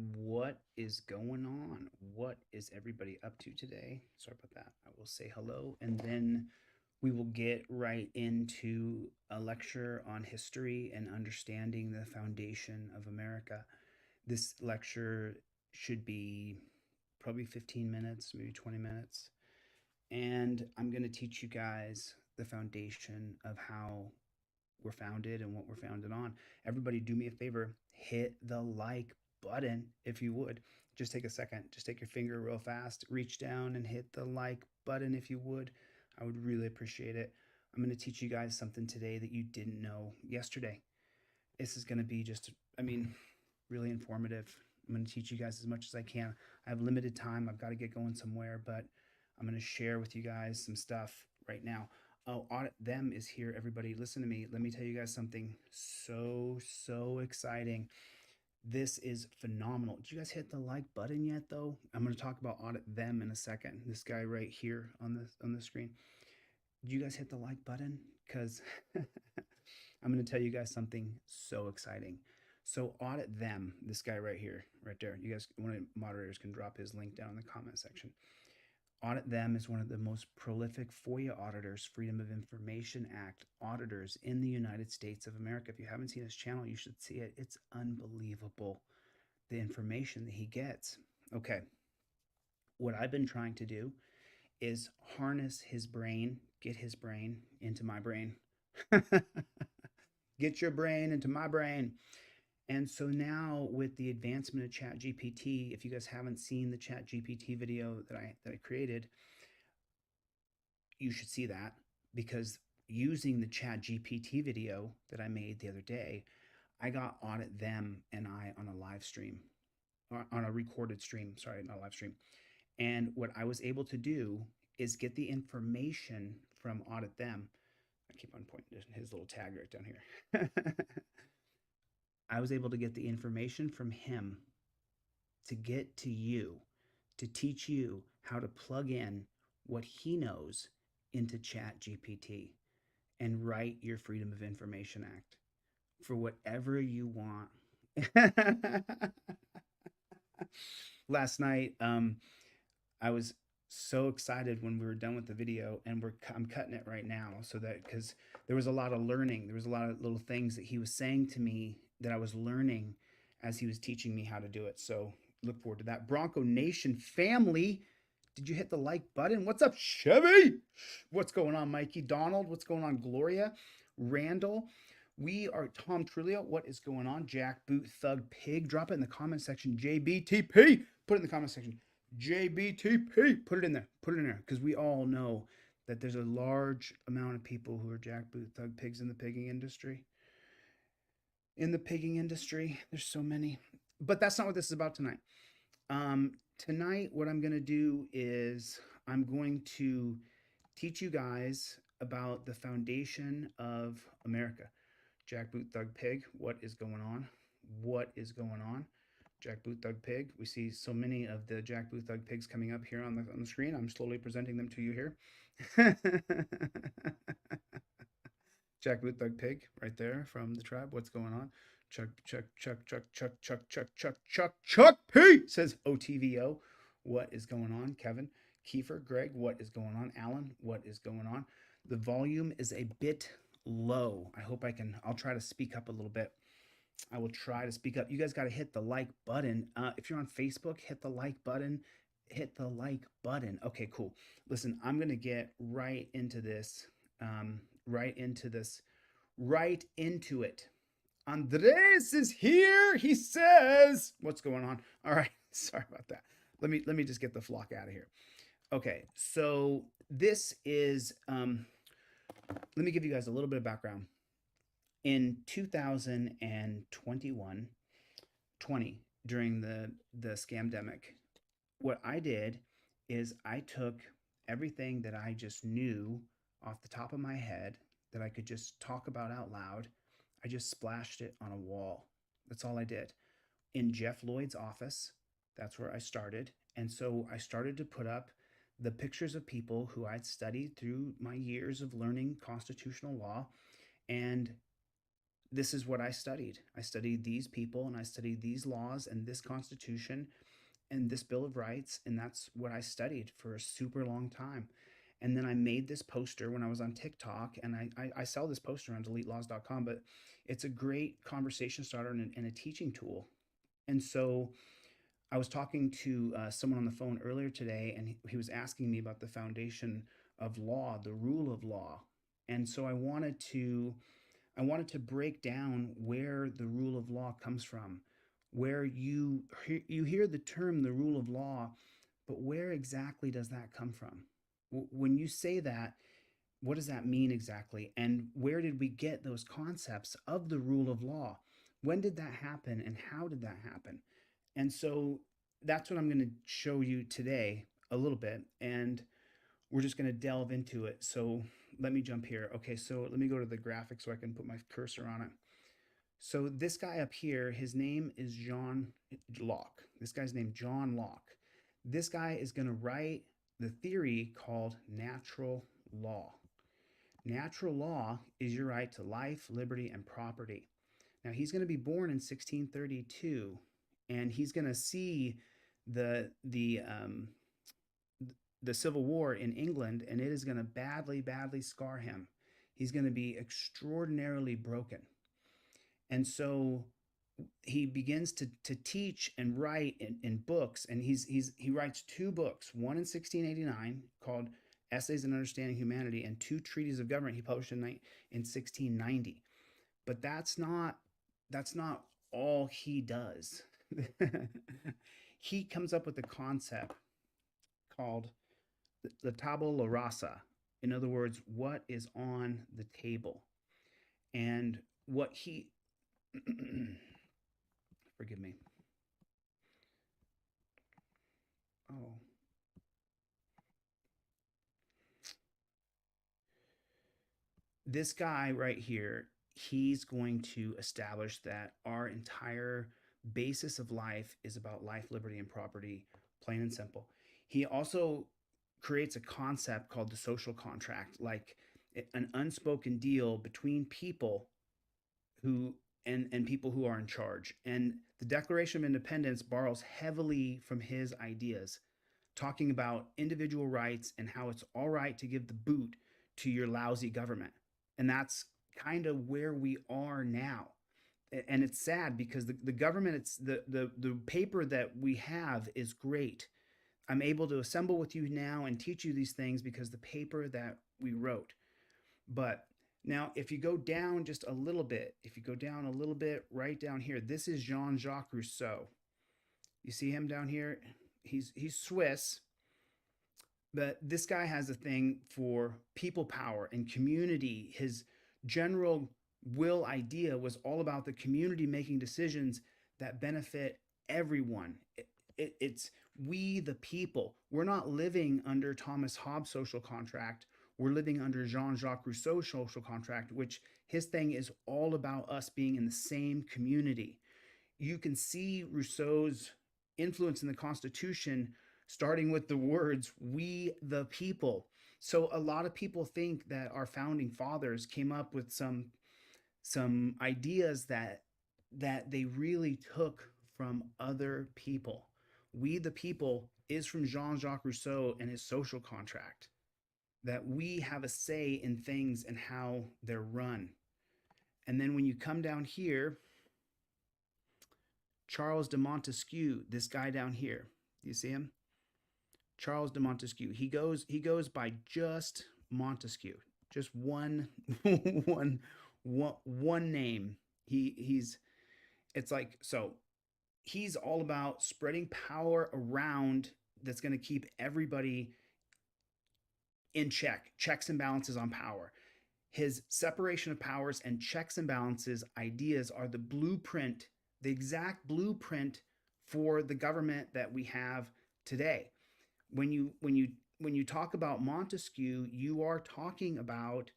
What is going on? What is everybody up to today? Sorry about that. I will say hello and then we will get right into a lecture on history and understanding the foundation of America. This lecture should be probably 15 minutes, maybe 20 minutes. And I'm going to teach you guys the foundation of how we're founded and what we're founded on. Everybody, do me a favor, hit the like button if you would. Just take a second, just take your finger real fast, reach down and hit the like button if you would. I would really appreciate it. I'm going to teach you guys something today that you didn't know yesterday. This is going to be just, really informative. I'm going to teach you guys as much as I can. I have limited time. I've got to get going somewhere, but I'm going to share with you guys some stuff right now. Oh, Audit Them is here, everybody. Listen to me. Let me tell you guys something so exciting. This is phenomenal. Did you guys hit the like button yet, though? I'm going to talk about Audit Them in a second. This guy right here on the screen. Did you guys hit the like button? Because I'm going to tell you guys something so exciting. So Audit Them, this guy right here, right there. You guys, one of the moderators can drop his link down in the comment section. Audit Them is one of the most prolific FOIA auditors, Freedom of Information Act auditors in the United States of America. If you haven't seen his channel, you should see it. It's unbelievable, the information that he gets. Okay, what I've been trying to do is harness his brain, get his brain into my brain. Get your brain into my brain. And so now with the advancement of ChatGPT, if you guys haven't seen the ChatGPT video that I created, you should see that, because using the ChatGPT video that I made the other day, I got Audit Them and I on a live stream, on a recorded stream, sorry, not a live stream. And what I was able to do is get the information from Audit Them. I keep on pointing to his little tag right down here. I was able to get the information from him to get to you, to teach you how to plug in what he knows into ChatGPT and write your Freedom of Information Act for whatever you want. Last night, I was so excited when we were done with the video, and I'm cutting it right now, so that, because there was a lot of learning, there was a lot of little things that he was saying to me that I was learning as he was teaching me how to do it. So look forward to that. Bronco Nation family, did you hit the like button? What's up, Chevy? What's going on, Mikey? Donald, what's going on? Gloria, Randall, we are Tom Trulio. What is going on? Jack Boot Thug Pig, drop it in the comment section. JBTP, put it in the comment section. JBTP, put it in there, because we all know that there's a large amount of people who are jackboot thug pigs in the pigging industry. In the pigging industry, there's so many, but that's not what this is about tonight. Tonight, what I'm going to do is I'm going to teach you guys about the foundation of America. Jackboot Thug Pig, what is going on? What is going on? Jackboot Thug Pig. We see so many of the Jackboot Thug Pigs coming up here on the screen. I'm slowly presenting them to you here. Jackboot Thug Pig, right there from the tribe. What's going on? Chuck P says OTVO. What is going on? Kevin, Kiefer, Greg, what is going on? Alan, what is going on? The volume is a bit low. I'll try to speak up a little bit. I will try to speak up. You guys got to hit the like button. If you're on Facebook, hit the like button. Hit the like button. Okay, cool. Listen, I'm going to get right into this. Right into it. Andres is here. He says, what's going on? All right. Sorry about that. Let me just get the flock out of here. Okay. So this is, let me give you guys a little bit of background. In 2020, during the scamdemic, what I did is I took everything that I just knew off the top of my head that I could just talk about out loud. I just splashed it on a wall. That's all I did. In Jeff Lloyd's office, that's where I started. And so I started to put up the pictures of people who I'd studied through my years of learning constitutional law, and this is what I studied. I studied these people and I studied these laws and this constitution and this Bill of Rights, and that's what I studied for a super long time. And then I made this poster when I was on TikTok, and I sell this poster on deletelaws.com, but it's a great conversation starter and a teaching tool. And so I was talking to someone on the phone earlier today, and he was asking me about the foundation of law, the rule of law. And so I wanted to break down where the rule of law comes from, where you hear the term the rule of law, but where exactly does that come from? When you say that, what does that mean exactly? And where did we get those concepts of the rule of law? When did that happen and how did that happen? And so that's what I'm going to show you today a little bit. And we're just going to delve into it. So let me jump here. Okay, so let me go to the graphic so I can put my cursor on it. So this guy up here, his name is John Locke. This guy's named John Locke. This guy is going to write the theory called natural law. Natural law is your right to life, liberty, and property. Now, he's going to be born in 1632, and he's going to see the the um, the Civil War in England, and it is going to badly, badly scar him. He's going to be extraordinarily broken. And so he begins to teach and write in books, and he writes two books, one in 1689 called Essays in Understanding Humanity, and two treatises of government he published in 1690. But that's not all he does. He comes up with a concept called the tabula rasa. In other words, what is on the table. And what he forgive me. Oh. This guy right here, he's going to establish that our entire basis of life is about life, liberty, and property, plain and simple. He also creates a concept called the social contract, like an unspoken deal between people who and people who are in charge. And the Declaration of Independence borrows heavily from his ideas, talking about individual rights and how it's all right to give the boot to your lousy government. And that's kind of where we are now. And it's sad because the government, it's the paper that we have is great. I'm able to assemble with you now and teach you these things because the paper that we wrote. But now, if you go down just a little bit, if you go down a little bit, right down here, this is Jean-Jacques Rousseau. You see him down here? He's Swiss, but this guy has a thing for people power and community. His general will idea was all about the community making decisions that benefit everyone. It's we the people. We're not living under Thomas Hobbes' social contract. We're living under Jean-Jacques Rousseau's social contract, which his thing is all about us being in the same community. You can see Rousseau's influence in the Constitution starting with the words, we the people. So a lot of people think that our founding fathers came up with some ideas that they really took from other people. We the people is from Jean-Jacques Rousseau and his social contract, that we have a say in things and how they're run. And then when you come down here, Charles de Montesquieu, this guy down here, do you see him? Charles de Montesquieu. He goes by just Montesquieu, just one one name. He's it's like so he's all about spreading power around that's going to keep everybody in check, checks and balances on power. His separation of powers and checks and balances ideas are the blueprint, the exact blueprint for the government that we have today. When you talk about Montesquieu, you are talking about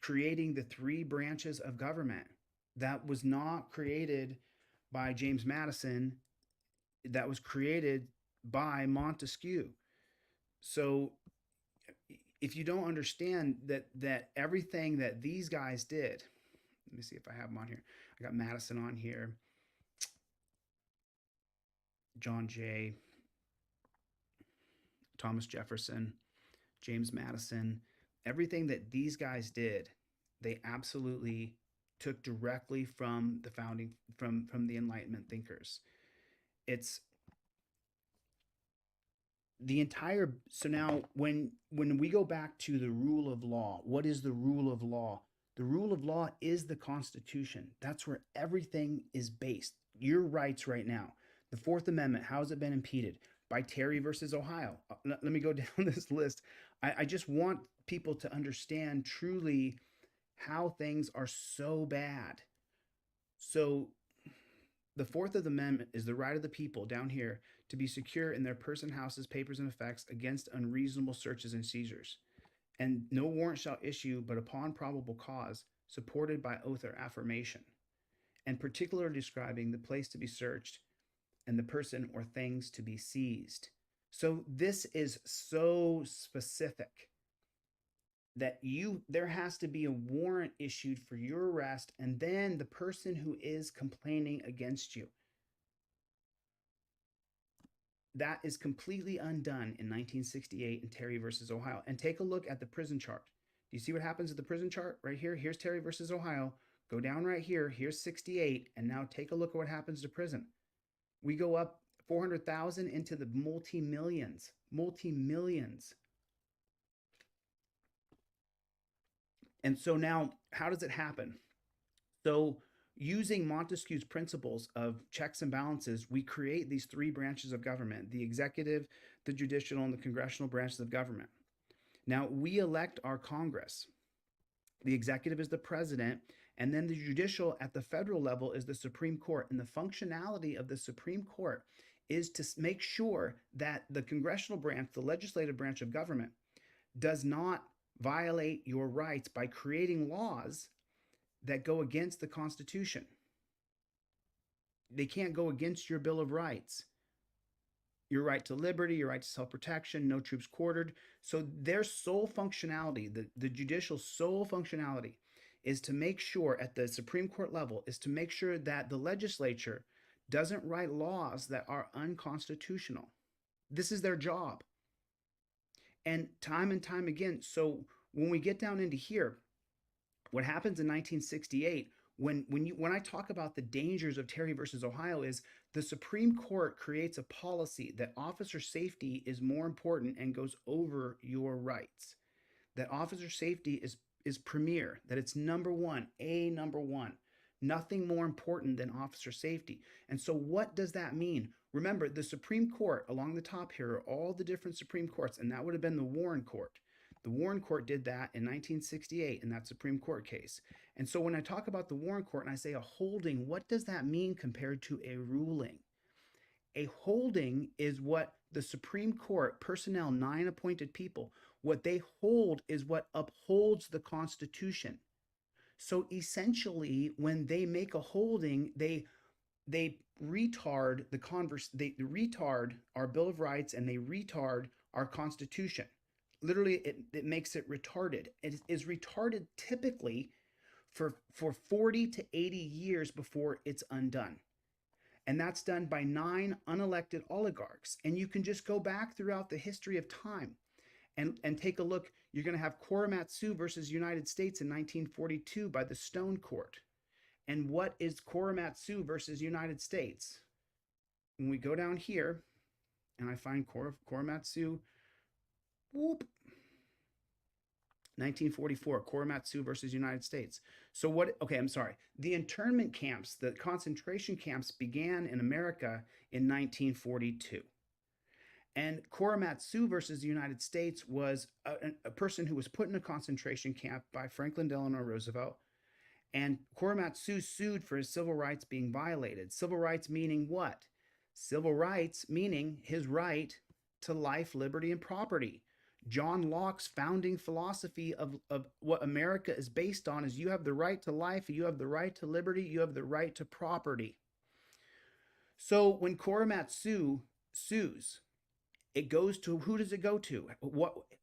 creating the three branches of government. That was not created by James Madison. That was created by Montesquieu. So if you don't understand that everything that these guys did, Let me see if I have them on here. I got Madison on here, John Jay, Thomas Jefferson, James Madison. Everything that these guys did, they absolutely took directly from the founding, from the Enlightenment thinkers. It's the entire. So now when we go back to the rule of law, what is the rule of law? The rule of law is the Constitution. That's where everything is based. Your rights right now, the Fourth Amendment, how has it been impeded? By Terry versus Ohio. Let me go down this list. I just want people to understand truly how things are so bad. So the Fourth Amendment is the right of the people down here to be secure in their person, houses, papers, and effects against unreasonable searches and seizures. And no warrant shall issue but upon probable cause, supported by oath or affirmation, and particularly describing the place to be searched and the person or things to be seized. So this is so specific that there has to be a warrant issued for your arrest, and then the person who is complaining against you. That is completely undone in 1968 in Terry versus Ohio. And take a look at the prison chart. Do you see what happens at the prison chart right here? Here's Terry versus Ohio. Go down right here. Here's 68. And now take a look at what happens to prison. We go up 400,000 into the multi-millions. And so now, how does it happen? So using Montesquieu's principles of checks and balances, we create these three branches of government: the executive, the judicial, and the congressional branches of government. Now, we elect our Congress. The executive is the president, and then the judicial at the federal level is the Supreme Court. And the functionality of the Supreme Court is to make sure that the congressional branch, the legislative branch of government, does not violate your rights by creating laws that go against the Constitution. They can't go against your Bill of Rights. Your right to liberty, your right to self-protection, no troops quartered. So their sole functionality, the judicial sole functionality, is to make sure at the Supreme Court level, is to make sure that the legislature doesn't write laws that are unconstitutional. This is their job. And time again, so when we get down into here, what happens in 1968, when I talk about the dangers of Terry versus Ohio, is the Supreme Court creates a policy that officer safety is more important and goes over your rights. That officer safety is premier, that it's number one. Nothing more important than officer safety. And so what does that mean? Remember, the Supreme Court, along the top here are all the different Supreme Courts, and that would have been the Warren Court. The Warren Court did that in 1968 in that Supreme Court case. And so when I talk about the Warren Court and I say a holding, what does that mean compared to a ruling? A holding is what the Supreme Court, personnel, 9 appointed people, what they hold is what upholds the Constitution. So essentially, when they make a holding, they retard they retard our Bill of Rights, and they retard our Constitution. Literally, it makes it retarded. It is retarded typically for 40 to 80 years before it's undone. And that's done by 9 unelected oligarchs. And you can just go back throughout the history of time and take a look. You're going to have Korematsu versus United States in 1942 by the Stone Court. And what is Korematsu versus United States? When we go down here and I find Korematsu, 1944, Korematsu versus United States. So what, okay, I'm sorry. The internment camps, the concentration camps began in America in 1942. And Korematsu versus the United States was a person who was put in a concentration camp by Franklin Delano Roosevelt. And Korematsu sued for his civil rights being violated. Civil rights meaning what? Civil rights meaning his right to life, liberty, and property. John Locke's founding philosophy of what America is based on is you have the right to life, you have the right to liberty, you have the right to property. So when Korematsu sues, it goes to, who does it go to?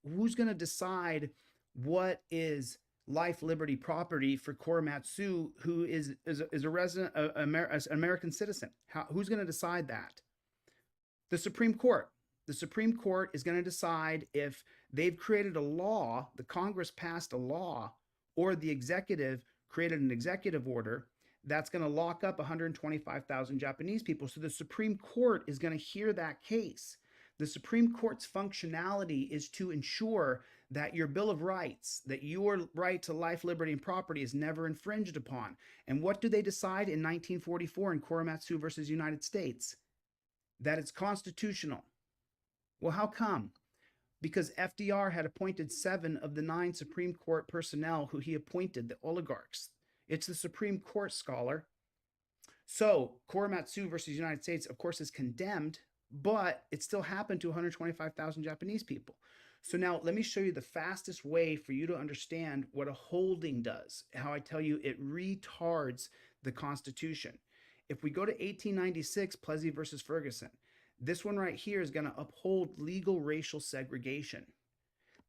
Who's going to decide what is life, liberty, property for Korematsu, who is a resident, an American citizen? Who's going to decide that? The Supreme Court. The Supreme Court is going to decide if they've created a law, the Congress passed a law, or the executive created an executive order that's going to lock up 125,000 Japanese people. So the Supreme Court is going to hear that case. The Supreme Court's functionality is to ensure that your Bill of Rights, that your right to life, liberty, and property is never infringed upon. And what do they decide in 1944 in Korematsu versus United States? That it's constitutional. Well, how come? Because FDR had appointed 7 of the 9 Supreme Court personnel who he appointed, the oligarchs. It's the Supreme Court, scholar. So Korematsu versus United States, of course, is condemned, but it still happened to 125,000 Japanese people. So now let me show you the fastest way for you to understand what a holding does, how I tell you it retards the Constitution. If we go to 1896, Plessy versus Ferguson, this one right here is going to uphold legal racial segregation.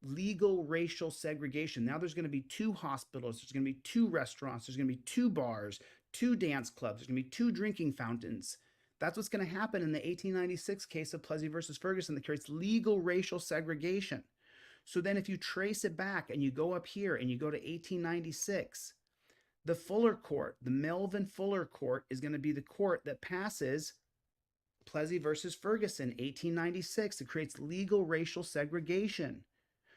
Legal racial segregation. Now there's going to be 2 hospitals, there's going to be 2 restaurants, there's going to be 2 bars, 2 dance clubs, there's going to be 2 drinking fountains. That's what's going to happen in the 1896 case of Plessy versus Ferguson that creates legal racial segregation. So then if you trace it back and you go up here and you go to 1896, the Fuller Court, the Melvin Fuller Court, is going to be the court that passes Plessy versus Ferguson, 1896. It creates legal racial segregation.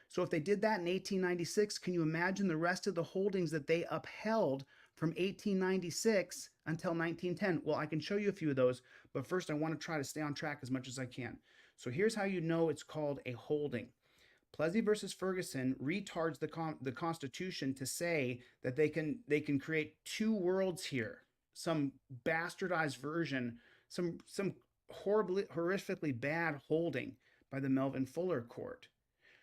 So if they did that in 1896, can you imagine the rest of the holdings that they upheld from 1896 until 1910? Well, I can show you a few of those, but first I want to try to stay on track as much as I can. So here's how you know it's called a holding. Plessy versus Ferguson retards the Constitution to say that they can create 2 worlds here, some bastardized version, some horrifically bad holding by the Melvin Fuller Court.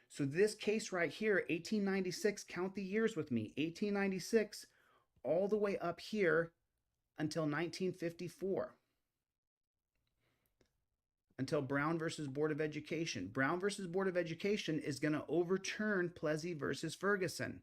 So this case right here, 1896, count the years with me, 1896 all the way up here until 1954, until Brown versus Board of Education. Brown versus Board of Education is going to overturn Plessy versus Ferguson.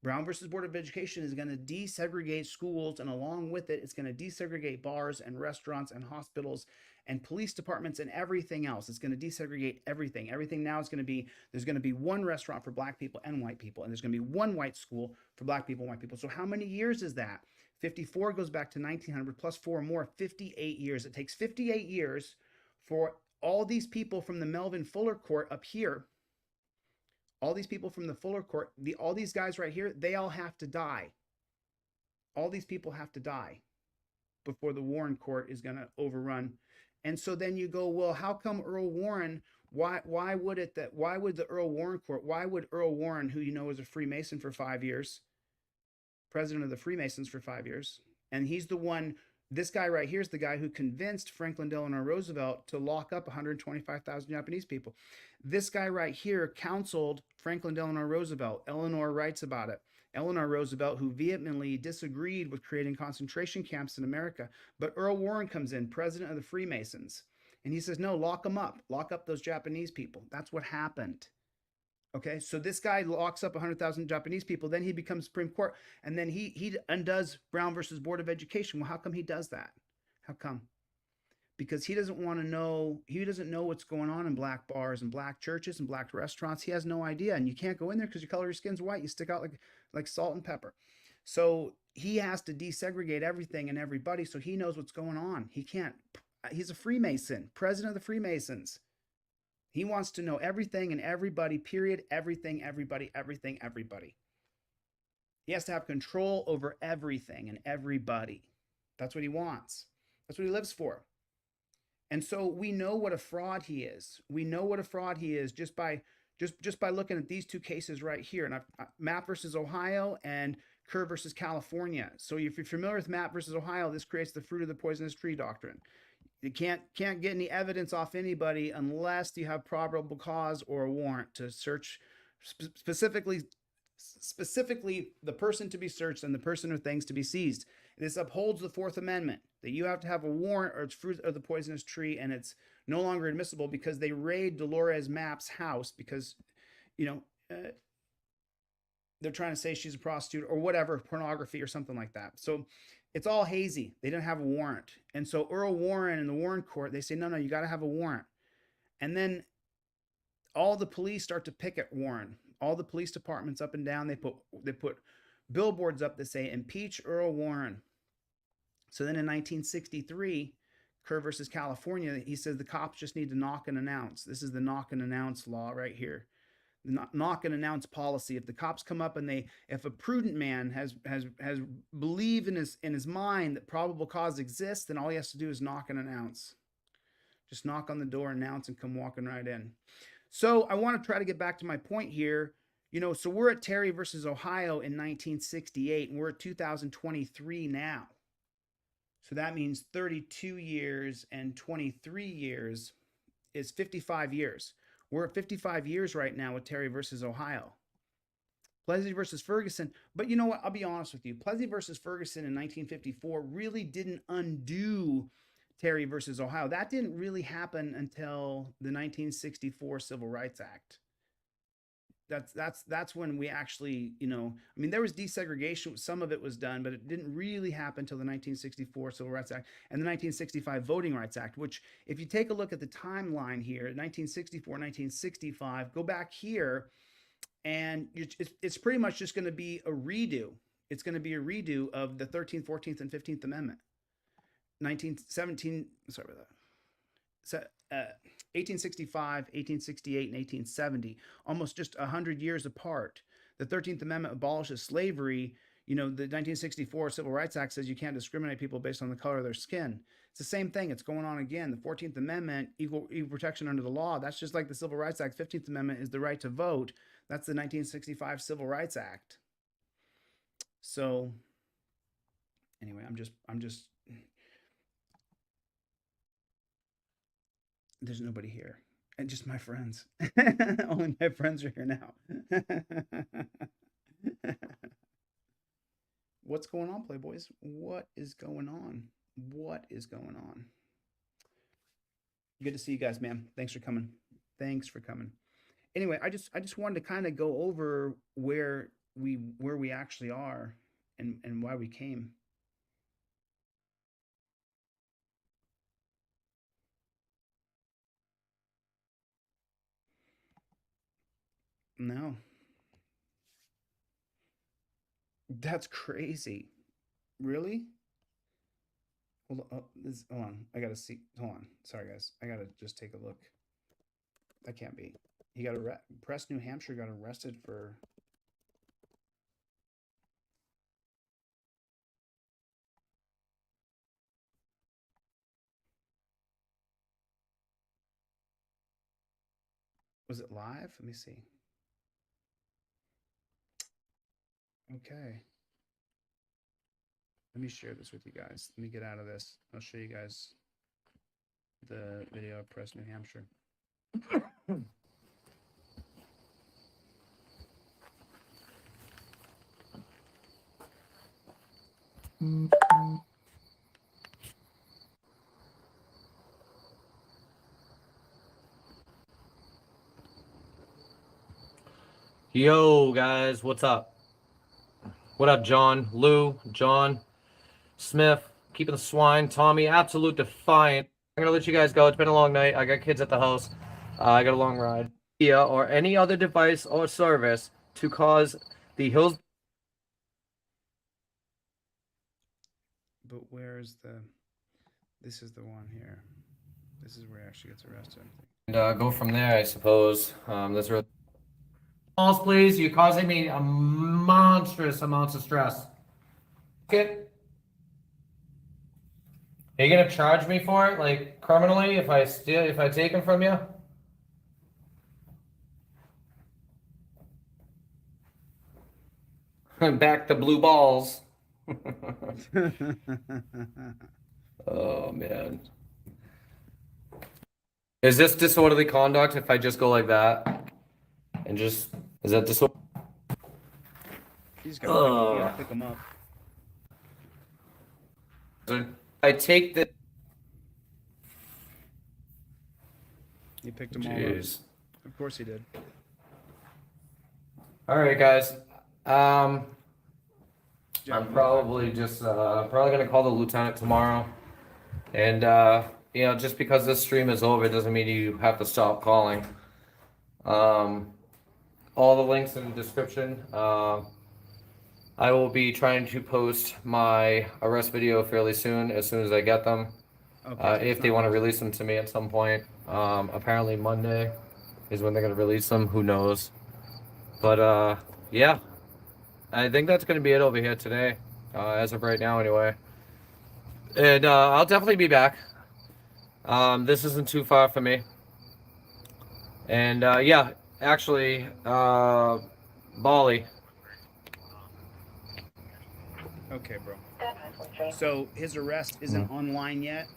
Brown versus Board of Education is going to desegregate schools, and along with it, it's going to desegregate bars and restaurants and hospitals and police departments and everything else. It's going to desegregate everything. Everything now is going to be, there's going to be 1 restaurant for black people and white people, and there's going to be 1 white school for black people and white people. So how many years is that? 54 goes back to 1900 plus 4 more, 58 years. It takes 58 years for all these people from the Melvin Fuller Court up here, all these people from the Fuller Court, all these guys right here, they all have to die. All these people have to die before the Warren Court is going to overrun. And so then you go, well, how come Earl Warren, why would the Earl Warren Court, why would Earl Warren, who you know is a Freemason for 5 years, president of the Freemasons for 5 years, and he's the one, this guy right here is the guy who convinced Franklin Delano Roosevelt to lock up 125,000 Japanese people. This guy right here counseled Franklin Delano Roosevelt. Eleanor writes about it. Eleanor Roosevelt, who vehemently disagreed with creating concentration camps in America. But Earl Warren comes in, president of the Freemasons, and he says, no, lock them up. Lock up those Japanese people. That's what happened. Okay, so this guy locks up 100,000 Japanese people, then he becomes Supreme Court, and then he undoes Brown versus Board of Education. Well, how come he does that? How come? Because he doesn't want to know, he doesn't know what's going on in black bars and black churches and black restaurants. He has no idea, and you can't go in there because your color of your skin's white. You stick out like salt and pepper. So he has to desegregate everything and everybody so he knows what's going on. He can't, he's a Freemason, president of the Freemasons. He wants to know everything and everybody, period. Everything, everybody, everything, everybody. He has to have control over everything and everybody. That's what he wants. That's what he lives for. And so we know what a fraud he is. We know what a fraud he is just by looking at these 2 cases right here. And Mapp versus Ohio and Kerr versus California. So if you're familiar with Mapp versus Ohio, this creates the fruit of the poisonous tree doctrine. You can't get any evidence off anybody unless you have probable cause or a warrant to search specifically the person to be searched and the person or things to be seized. This upholds the 4th Amendment, that you have to have a warrant or it's fruit of the poisonous tree, and it's no longer admissible because they raid Dolores Mapp's house because, they're trying to say she's a prostitute or whatever, pornography or something like that. So it's all hazy. They didn't have a warrant. And so Earl Warren and the Warren court, they say, no, you got to have a warrant. And then all the police start to picket Warren. All the police departments up and down, they put billboards up that say impeach Earl Warren. So then in 1963, Kerr versus California, he says the cops just need to knock and announce. This is the knock and announce law right here. The knock and announce policy. If the cops come up and if a prudent man has believed in his mind that probable cause exists, then all he has to do is knock and announce. Just knock on the door, announce, and come walking right in. So I want to try to get back to my point here. So we're at Terry versus Ohio in 1968, and we're at 2023 now. So that means 32 years and 23 years is 55 years. We're at 55 years right now with Terry versus Ohio. Plessy versus Ferguson. But you know what? I'll be honest with you. Plessy versus Ferguson in 1954 really didn't undo Terry versus Ohio. That didn't really happen until the 1964 Civil Rights Act. That's when we actually, there was desegregation. Some of it was done, but it didn't really happen until the 1964 Civil Rights Act and the 1965 Voting Rights Act, which if you take a look at the timeline here, 1964, 1965, go back here, and it's pretty much just going to be a redo. It's going to be a redo of the 13th, 14th, and 15th Amendment. 1865, 1868, and 1870, almost just 100 years apart. The 13th Amendment abolishes slavery. The 1964 Civil Rights Act says you can't discriminate people based on the color of their skin. It's the same thing. It's going on again. The 14th Amendment, equal protection under the law. That's just like the Civil Rights Act. 15th Amendment is the right to vote. That's the 1965 Civil Rights Act. So anyway, I'm just there's nobody here, and just my friends. Only my friends are here now. What's going on, Playboys? What is going on? Good to see you guys, man. Thanks for coming. Anyway, I just wanted to kind of go over where we actually are and why we came. No. That's crazy. Really? Hold on. I gotta see. Hold on. Sorry, guys. I gotta just take a look. That can't be. He got Press, New Hampshire got arrested for. Was it live? Let me see. Okay. Let me share this with you guys. Let me get out of this. I'll show you guys the video of Press, New Hampshire. Yo, guys, what's up? What up, John, Lou, John, Smith, keeping the swine, Tommy, absolute defiant. I'm gonna let you guys go. It's been a long night. I got kids at the house. I got a long ride. Or any other device or service to cause the hills. But where's the? This is the one here. This is where he actually gets arrested. And go from there, I suppose. That's really. Calls, please. You're causing me a monstrous amounts of stress. Okay. Are you gonna charge me for it, like criminally, if I take them from you? Back the blue balls. Oh man. Is this disorderly conduct if I just go like that? And just is that disorder? You gotta pick him up. I take the. He picked him all up. Of course he did. All right, guys. I'm probably just probably gonna call the lieutenant tomorrow, and you know, just because this stream is over doesn't mean you have to stop calling. All the links in the description. I will be trying to post my arrest video fairly soon, as soon as I get them. Okay, If they want to release them to me at some point. Apparently Monday is when they're gonna release them. Who knows? But yeah, I think that's gonna be it over here today, as of right now, anyway. And I'll definitely be back. This isn't too far for me. And yeah, actually, Bali. Okay, bro. So his arrest isn't online yet.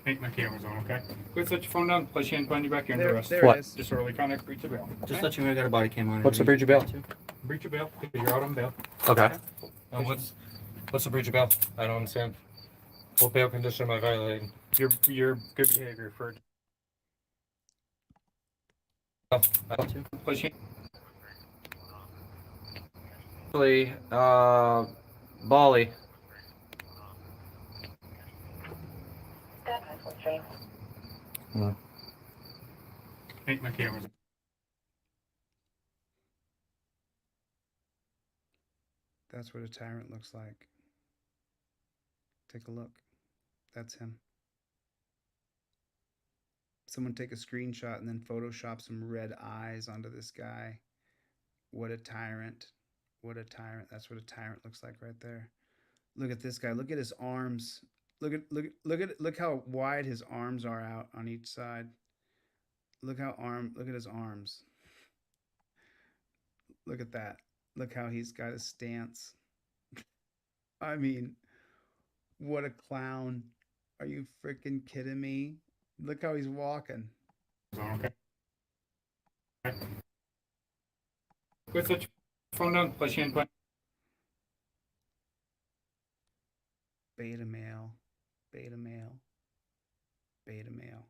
Make my camera's on, okay? Quick, set your phone down. Place your hand behind your back. You're under There, arrest. there What? it is. Disorderly conduct, breach of bail. Just let you know I got a body cam on. What's the breach of bail? Breach of bail, because you're out on bail. Okay. What's the breach of bail? I don't understand. What bail condition am I violating? Your good behavior for. Place your Actually, Bali. Make my camera's on. That's what a tyrant looks like. Take a look. That's him. Someone take a screenshot and then Photoshop some red eyes onto this guy. What a tyrant. What a tyrant. That's what a tyrant looks like right there. Look at this guy. Look at his arms. Look how wide his arms are out on each side. Look at his arms. Look at that. Look how he's got his stance. I mean, what a clown. Are you freaking kidding me? Look how he's walking. Okay. Quick, set your phone down. Place your hand behind. Beta male. Beta male. Beta male.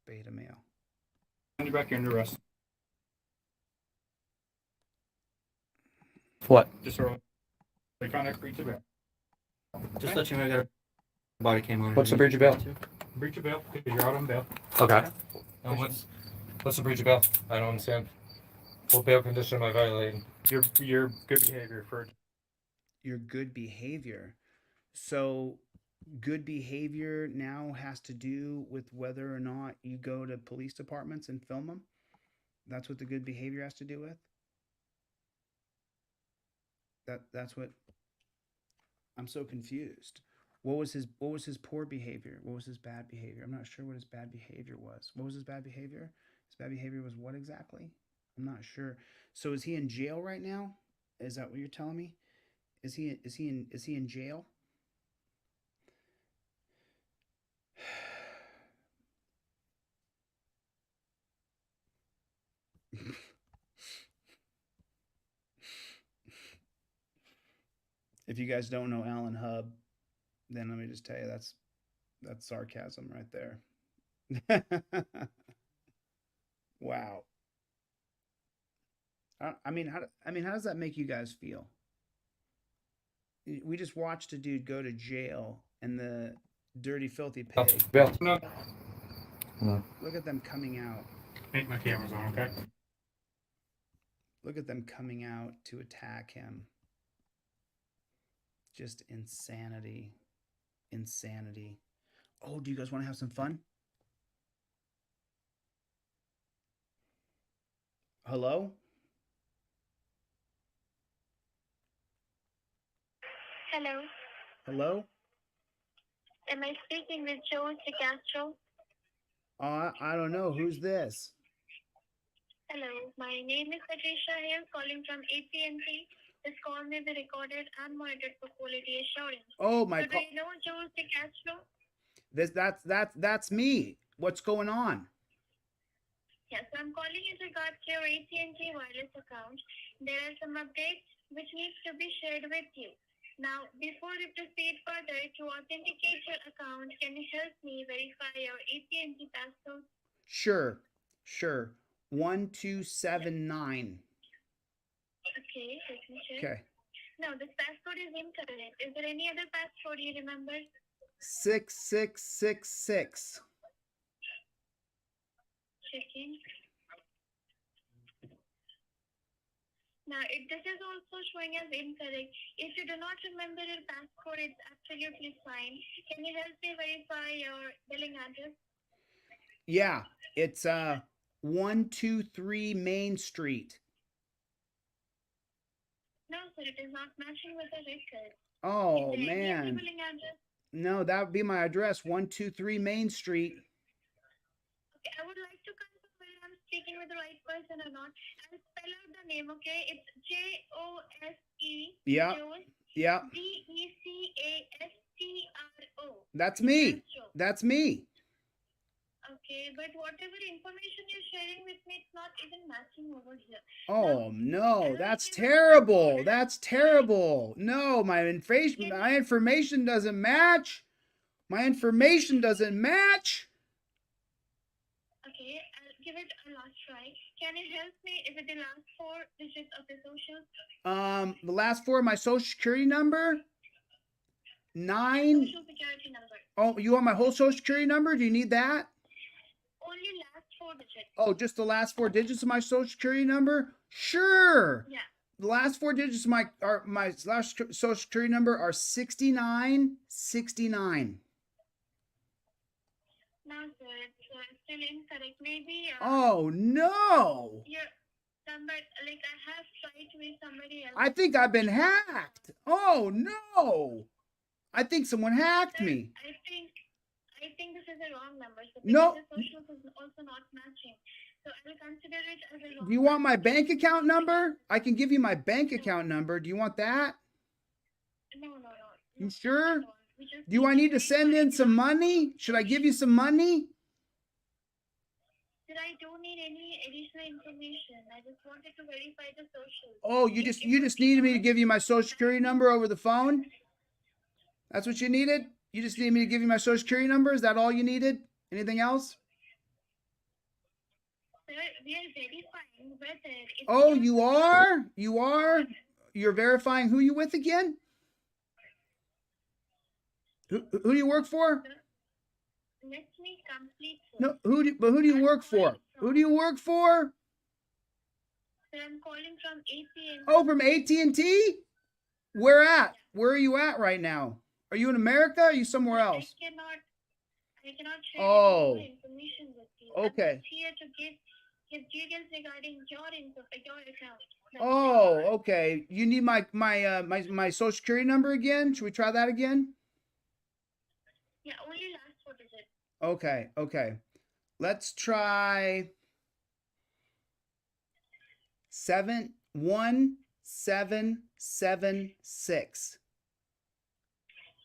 Beta male. Behind your back. You're under arrest. What? Disorderly conduct, breach of bail. Just let you know I got a body cam on. What's the breach of bail? Breach of bail, because you're out on bail. Okay. What's the breach of bail? I don't understand. What bail condition am I violating? Your good behavior for. Your good behavior. So good behavior now has to do with whether or not you go to police departments and film them. That's what the good behavior has to do with. That's what I'm so confused. What was his poor behavior? What was his bad behavior? I'm not sure what his bad behavior was. What was his bad behavior? His bad behavior was what exactly? I'm not sure. So is he in jail right now? Is that what you're telling me? Is he in jail? If you guys don't know Alan Hub, then let me just tell you that's sarcasm right there. Wow. I mean, how does that make you guys feel? We just watched a dude go to jail, and the dirty, filthy pig. Bail. No. Look at them coming out. Make my camera's on, okay? Look at them coming out to attack him. Just insanity. Insanity. Oh, do you guys want to have some fun? Hello? Hello. Hello? Am I speaking with DeCastro? I don't know. Who's this? Hello. My name is Patricia here, calling from AT&T. This call may be recorded and monitored for quality assurance. Oh, my So do you know DeCastro? That's me. What's going on? Yes, I'm calling in regards to your AT&T wireless account. There are some updates which needs to be shared with you. Now, before we proceed further, to authenticate your account, can you help me verify your AT&T passcode? Sure. 1279. Okay, let me check. Okay. No, this passcode is incorrect. Is there any other passcode you remember? 6666. Checking. Now, this is also showing as incorrect. If you do not remember your passcode, it's absolutely fine. Can you help me verify your billing address? Yeah, it's 123 Main Street. No, sir, it is not matching with the record. Oh Is there any other man. billing address? No, that would be my address, 123 Main Street. Okay, I would like to confirm whether I'm speaking with the right person or not. I'll spell out the name, okay? It's Jose. Yep. Yep. DeCastro. That's me. DeCastro. That's me. Okay, but whatever information you're sharing with me, it's not even matching over here. Oh no, I that's don't even terrible. know. That's terrible. No, my information doesn't match. My information doesn't match. Okay, I'll give it a last try. Can you help me with the last 4 digits of the social? The last 4 of my social security number. 9. Social security number. Oh, you want my whole social security number? Do you need that? Only last 4 digits. Oh, just the last 4 digits of my social security number? Sure. Yeah. The last 4 digits of my last social security number are 6969. No, sir, it's still incorrect. Maybe. Oh no! Your number, like I have tried with somebody else. I think I've been hacked. Oh no! I think someone hacked Sir, me. I think this is a wrong number. So No. The socials is also not matching. So I will consider it as a wrong. Do you want my bank account number? I can give you my bank account number. Do you want that? No. You sure? We just Do I need to send in verify some the- money? Should I give you some money? Sir, I don't need any additional information. I just wanted to verify the socials. Oh, you just needed me to give you my social security number over the phone? That's what you needed? You just needed me to give you my social security number? Is that all you needed? Anything else? Sir, we are verifying whether it's Oh, your- you are? You are? You're verifying who you with again? Who do you work for? Let me complete. Sir. No, who do you work for? Who do you work for? Sir, I'm calling from AT&T. Oh, from AT&T? Where at? Where are you at right now? Are you in America? Or are you somewhere else? I cannot share Oh. any more information with you. Okay. I'm just here to give details regarding your account. That's Oh, it. okay. You need my social security number again? Should we try that again? Yeah, only last 4 digits. Okay. Let's try 71776.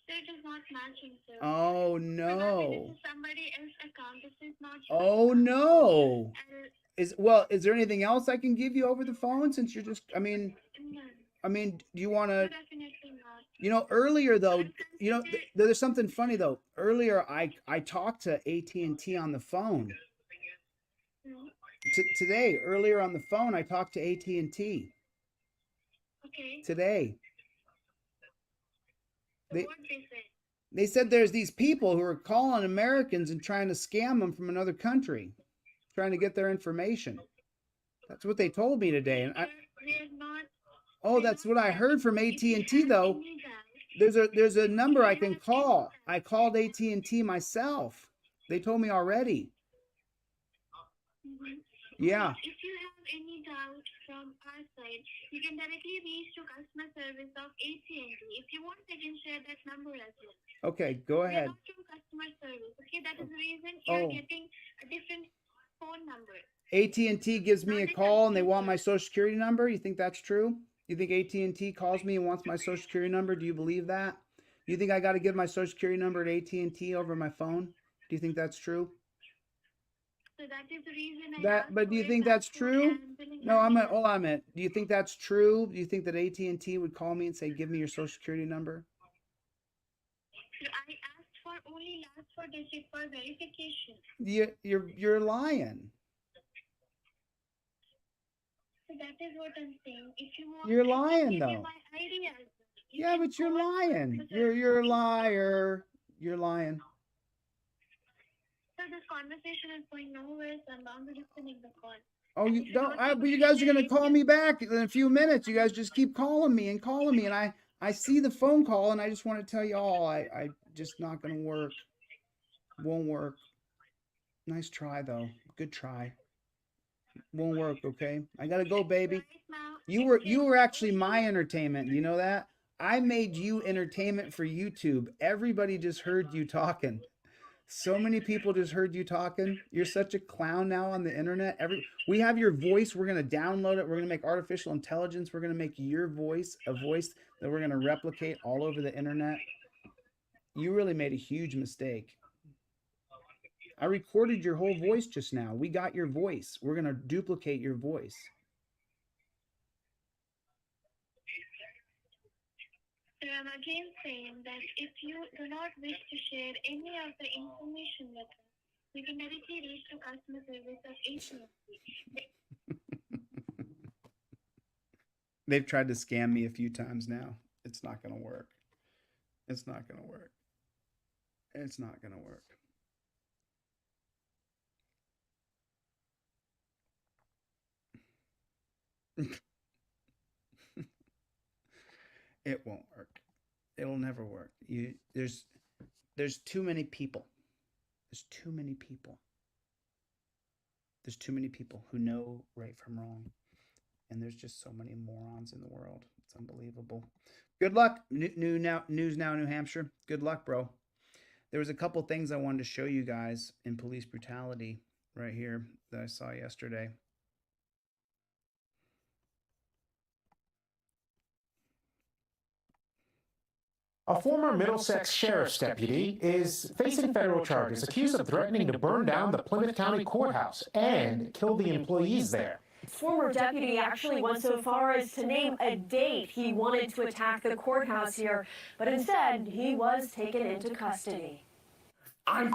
So it is not matching, sir. Oh Probably no. this is somebody else's account. This is not your Oh account. no. And Is there anything else I can give you over the phone since you're just no, do you want to definitely not. earlier though, I'm considered- there's something funny though. Earlier I talked to AT&T on the phone. Hmm, Today, earlier on the phone I talked to AT&T. Okay. Today. So They- what they said? They said there's these people who are calling Americans and trying to scam them from another country, trying to get their information. That's what they told me today. And We're not. that's what I heard from If you AT&T have though. any doubt, There's a number I can call. I called AT&T myself. They told me already. mhm. Yeah. If you have any doubt from our side, you can directly reach to customer service of AT&T. If you want, I can share that number as well. Okay, go We're ahead. not from customer service. Okay, that is the reason you're Oh. getting a different phone number. AT&T gives me a call and they want my social security number. You think that's true? You think AT&T calls me and wants my social security number? Do you believe that? You think I got to give my social security number to AT&T over my phone? Do you think that's true? So that is the reason I That, asked but do for you a think that's passcode true? and billing No, address. hold on a minute. Do you think that's true? Do you think that AT&T would call me and say, "Give me your social security number"? So I asked for only last 4 digits for verification. You're lying. So that is what I'm saying. If you want, You're I can lying, give you though. my ID as well. You Yeah, can but you're call lying. Mr. You're a liar. You're lying. So this conversation is going nowhere, so I'm bound to disconnect the call. Oh, And you if you're don't. not able But you to guys are share gonna it, call me back in a few minutes. You guys just keep calling me, and I see the phone call, and I just want to tell you all, I just not gonna work. Won't work. Nice try though. Good try. Won't work. Okay. I gotta go, baby. right now, You were actually my entertainment. You know that? I made you entertainment for YouTube. Everybody just heard you talking. So many people just heard you talking. You're such a clown now on the internet. We have your voice. We're gonna download it. We're gonna make artificial intelligence. We're gonna make your voice a voice that we're gonna replicate all over the internet. You really made a huge mistake. I recorded your whole voice just now. We got your voice. We're gonna duplicate your voice. so I'm again saying that if you do not wish to share any of the information with us, you can directly reach to customer service of AT&T. They've tried to scam me a few times now. It's not gonna work. It's not gonna work. It's not gonna work. It won't work. It'll never work. There's too many people. There's too many people. There's too many people who know right from wrong. And there's just so many morons in the world. It's unbelievable. Good luck, News Now, New Hampshire. Good luck, bro. There was a couple things I wanted to show you guys in police brutality right here that I saw yesterday. A former Middlesex sheriff's deputy is facing federal charges, accused of threatening to burn down the Plymouth County Courthouse and kill the employees there. Former deputy actually went so far as to name a date he wanted to attack the courthouse here, but instead he was taken into custody. I'm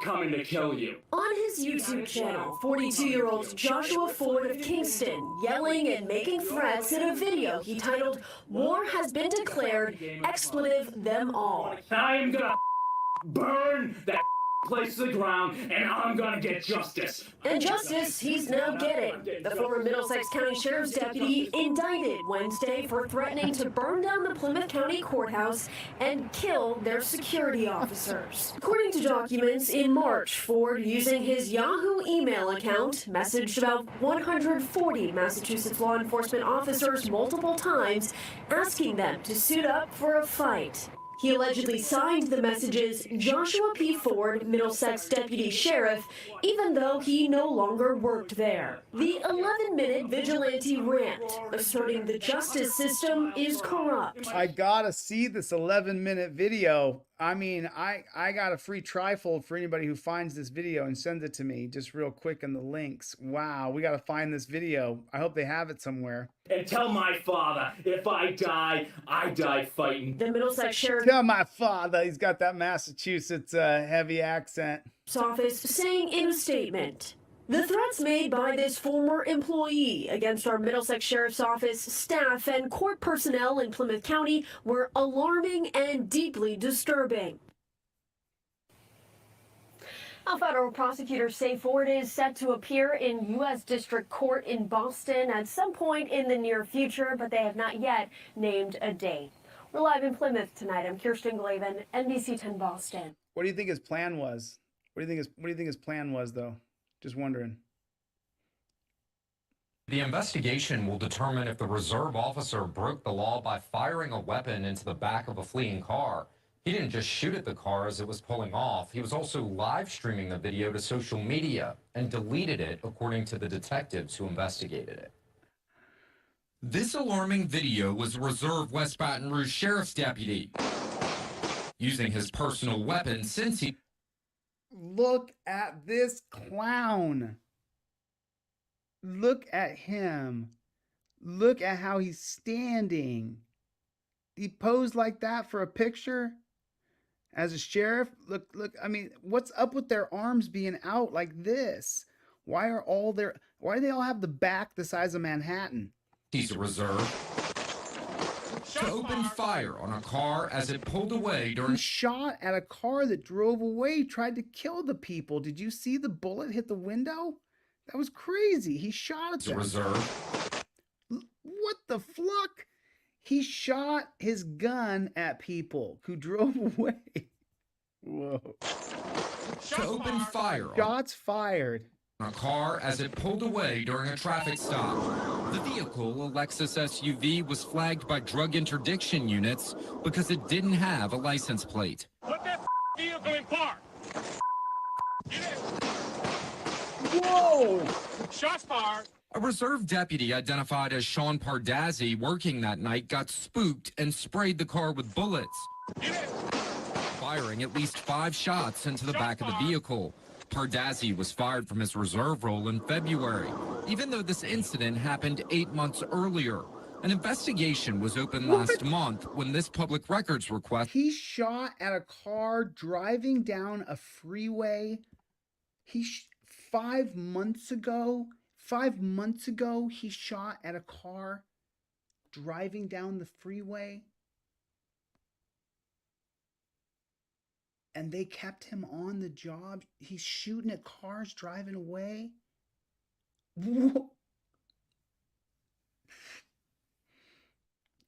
coming to kill you. On his YouTube channel, 42-year-old Joshua Ford of Kingston yelling and making threats in a video he titled, "War has been declared, expletive them all." I am gonna burn that place to the ground, and I'm gonna get justice. And justice he's now getting. The former Middlesex County Sheriff's deputy indicted Wednesday for threatening to burn down the Plymouth County Courthouse and kill their security officers. According to documents, in March, Ford, using his Yahoo email account, messaged about 140 Massachusetts law enforcement officers multiple times, asking them to suit up for a fight. He allegedly signed the messages Joshua P. Ford, Middlesex Deputy Sheriff, even though he no longer worked there. The 11-minute vigilante rant, asserting the justice system is corrupt. I gotta see this 11-minute video. I mean, I got a free trifold for anybody who finds this video and sends it to me just real quick in the links. Wow, we gotta find this video. I hope they have it somewhere. And tell my father, if I die fighting. The Middlesex Sheriff's Tell my father, he's got that Massachusetts heavy accent. Office saying in a statement, "The threats made by this former employee against our Middlesex Sheriff's Office staff and court personnel in Plymouth County were alarming and deeply disturbing." Now, federal prosecutors say Ford is set to appear in U.S. District Court in Boston at some point in the near future, but they have not yet named a date. We're live in Plymouth tonight. I'm Kirsten Glavin, NBC 10 Boston. What do you think his plan was? What do you think his plan was, though? Just wondering. The investigation will determine if the reserve officer broke the law by firing a weapon into the back of a fleeing car. He didn't just shoot at the car as it was pulling off. He was also live streaming the video to social media and deleted it, according to the detectives who investigated it. This alarming video was a Reserve West Baton Rouge Sheriff's deputy using his personal weapon since he... Look at this clown. Look at him. Look at how he's standing. He posed like that for a picture as a sheriff. Look, I mean, what's up with their arms being out like this? Why do they all have the back the size of Manhattan? He's a reserve to open fire on a car as it pulled away He during shot at a car that drove away, tried to kill the people. Did you see the bullet hit the window? That was crazy. He shot at a them. reserve. What the fuck? He shot his gun at people who drove away. Whoa. To open fire on Shots fired. a car as it pulled away during a traffic stop. The vehicle, a Lexus SUV, was flagged by drug interdiction units because it didn't have a license plate. Put that vehicle in park. Whoa! Shots fired. A reserve deputy identified as Sean Pardazzi working that night got spooked and sprayed the car with bullets, firing at least 5 shots into the back of the vehicle. Pardazzi was fired from his reserve role in February, even though this incident happened 8 months earlier. An investigation was opened last month when this public records request. He shot at a car driving down a freeway. 5 months ago, he shot at a car driving down the freeway. And they kept him on the job. He's shooting at cars driving away. Whoa.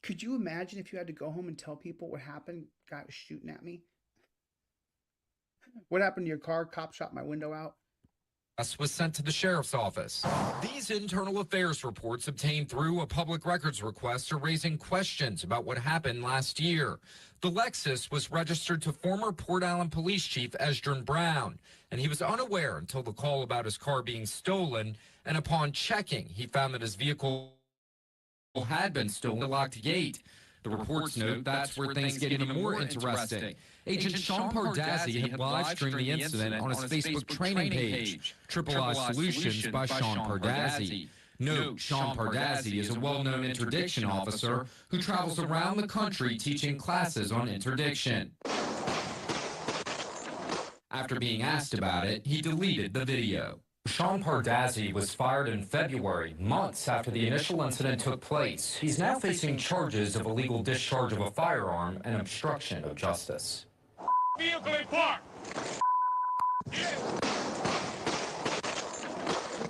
Could you imagine if you had to go home and tell people what happened? Guy was shooting at me. What happened to your car? Cop shot my window out. Was sent to the sheriff's office. These internal affairs reports obtained through a public records request are raising questions about what happened last year. The Lexus was registered to former Port Allen Police Chief Esdras Brown, and he was unaware until the call about his car being stolen, and upon checking, he found that his vehicle had been stolen at a locked gate. The reports note that's where things get even more interesting. Agent Sean Pardazzi had live-streamed the incident on his Facebook training page, Triple I Solutions by Sean Pardazzi. Note, Sean Pardazzi is a well-known interdiction officer who travels around the country teaching classes on interdiction. After being asked about it, he deleted the video. Sean Pardazzi was fired in February, months after the initial incident took place. He's now facing charges of illegal discharge of a firearm and obstruction of justice. Vehicle in park.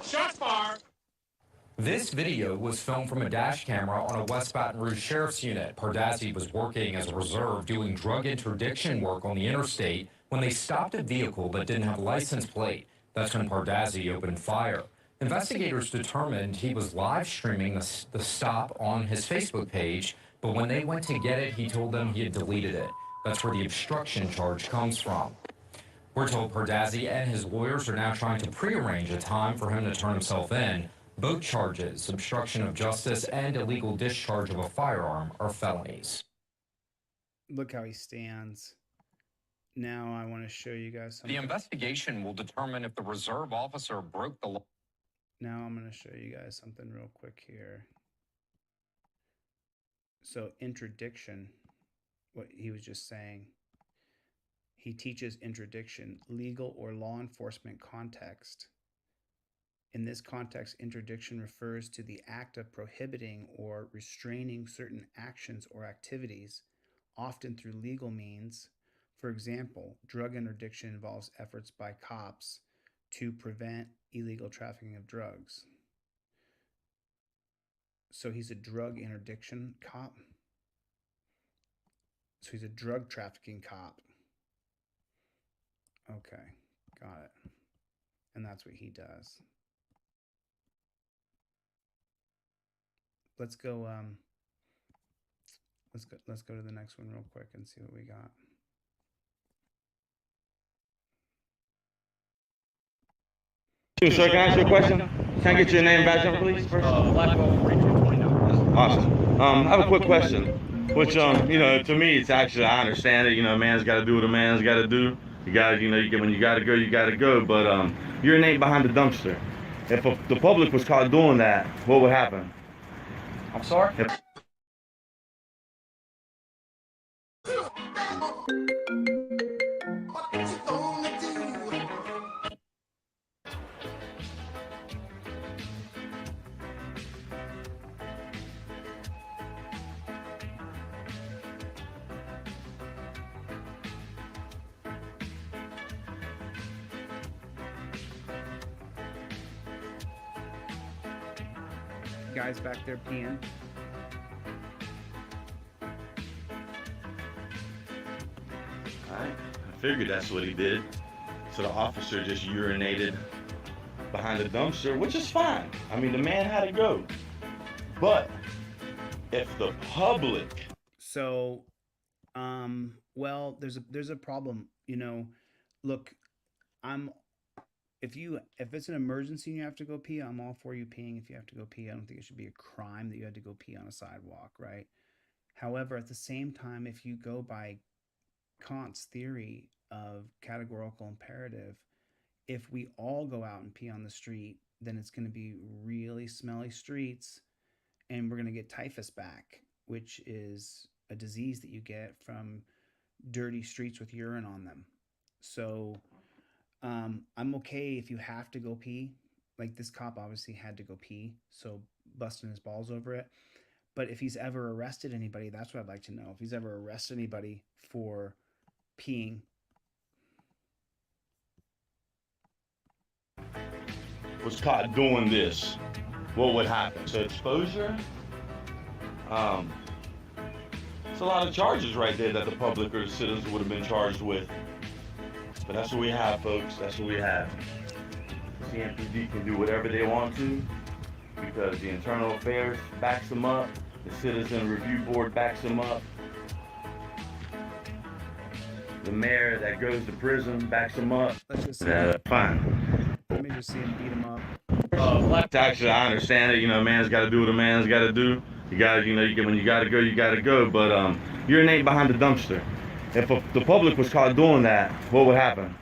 Shots fired. This video was filmed from a dash camera on a West Baton Rouge Sheriff's unit. Pardazzi was working as a reserve doing drug interdiction work on the interstate when they stopped a vehicle that didn't have a license plate. That's when Pardazzi opened fire. Investigators determined he was live streaming the stop on his Facebook page, but when they went to get it, he told them he had deleted it. That's where the obstruction charge comes from. We're told Pardazzi and his lawyers are now trying to prearrange a time for him to turn himself in. Both charges, obstruction of justice and illegal discharge of a firearm, are felonies. Look how he stands. Now I want to show you guys something. The investigation will determine if the reserve officer broke the law. Now I'm going to show you guys something real quick here. So interdiction, what he was just saying. He teaches interdiction, legal or law enforcement context. In this context, interdiction refers to the act of prohibiting or restraining certain actions or activities, often through legal means. For example, drug interdiction involves efforts by cops to prevent illegal trafficking of drugs. So he's a drug interdiction cop. So he's a drug trafficking cop. Okay, got it. And that's what he does. Let's go to the next one real quick and see what we got. Sir, can I ask you a question? Can I get your name back, please, first? Awesome. I have a quick question, which, to me, it's actually, I understand it, a man's got to do what a man's got to do. You got to, when you got to go, you got to go, but your name behind the dumpster. If the public was caught doing that, what would happen? I'm sorry? Guys back there peeing. Alright, I figured that's what he did. So the officer just urinated behind the dumpster, which is fine. I mean, the man had to go. But if the public... So, well, there's a problem. You know, look, if it's an emergency and you have to go pee, I'm all for you peeing if you have to go pee. I don't think it should be a crime that you had to go pee on a sidewalk, right? However, at the same time, if you go by Kant's theory of categorical imperative, if we all go out and pee on the street, then it's going to be really smelly streets and we're going to get typhus back, which is a disease that you get from dirty streets with urine on them. So I'm okay if you have to go pee. Like this cop obviously had to go pee, so busting his balls over it. But if he's ever arrested anybody, that's what I'd like to know. If he's ever arrested anybody for peeing. was caught doing this, what would happen? So exposure, it's a lot of charges right there that the public or the citizens would have been charged with. But that's what we have, folks. That's what we have. CMPD can do whatever they want to because the Internal Affairs backs them up. The Citizen Review Board backs them up. The mayor that goes to prison backs them up. Let's just Fine. let me just see him beat him up. Actually, I understand it. You know, man's got to do what a man's got to do. You got to, when you got to go, you got to go. But urinate behind the dumpster. If the public was caught doing that, what would happen?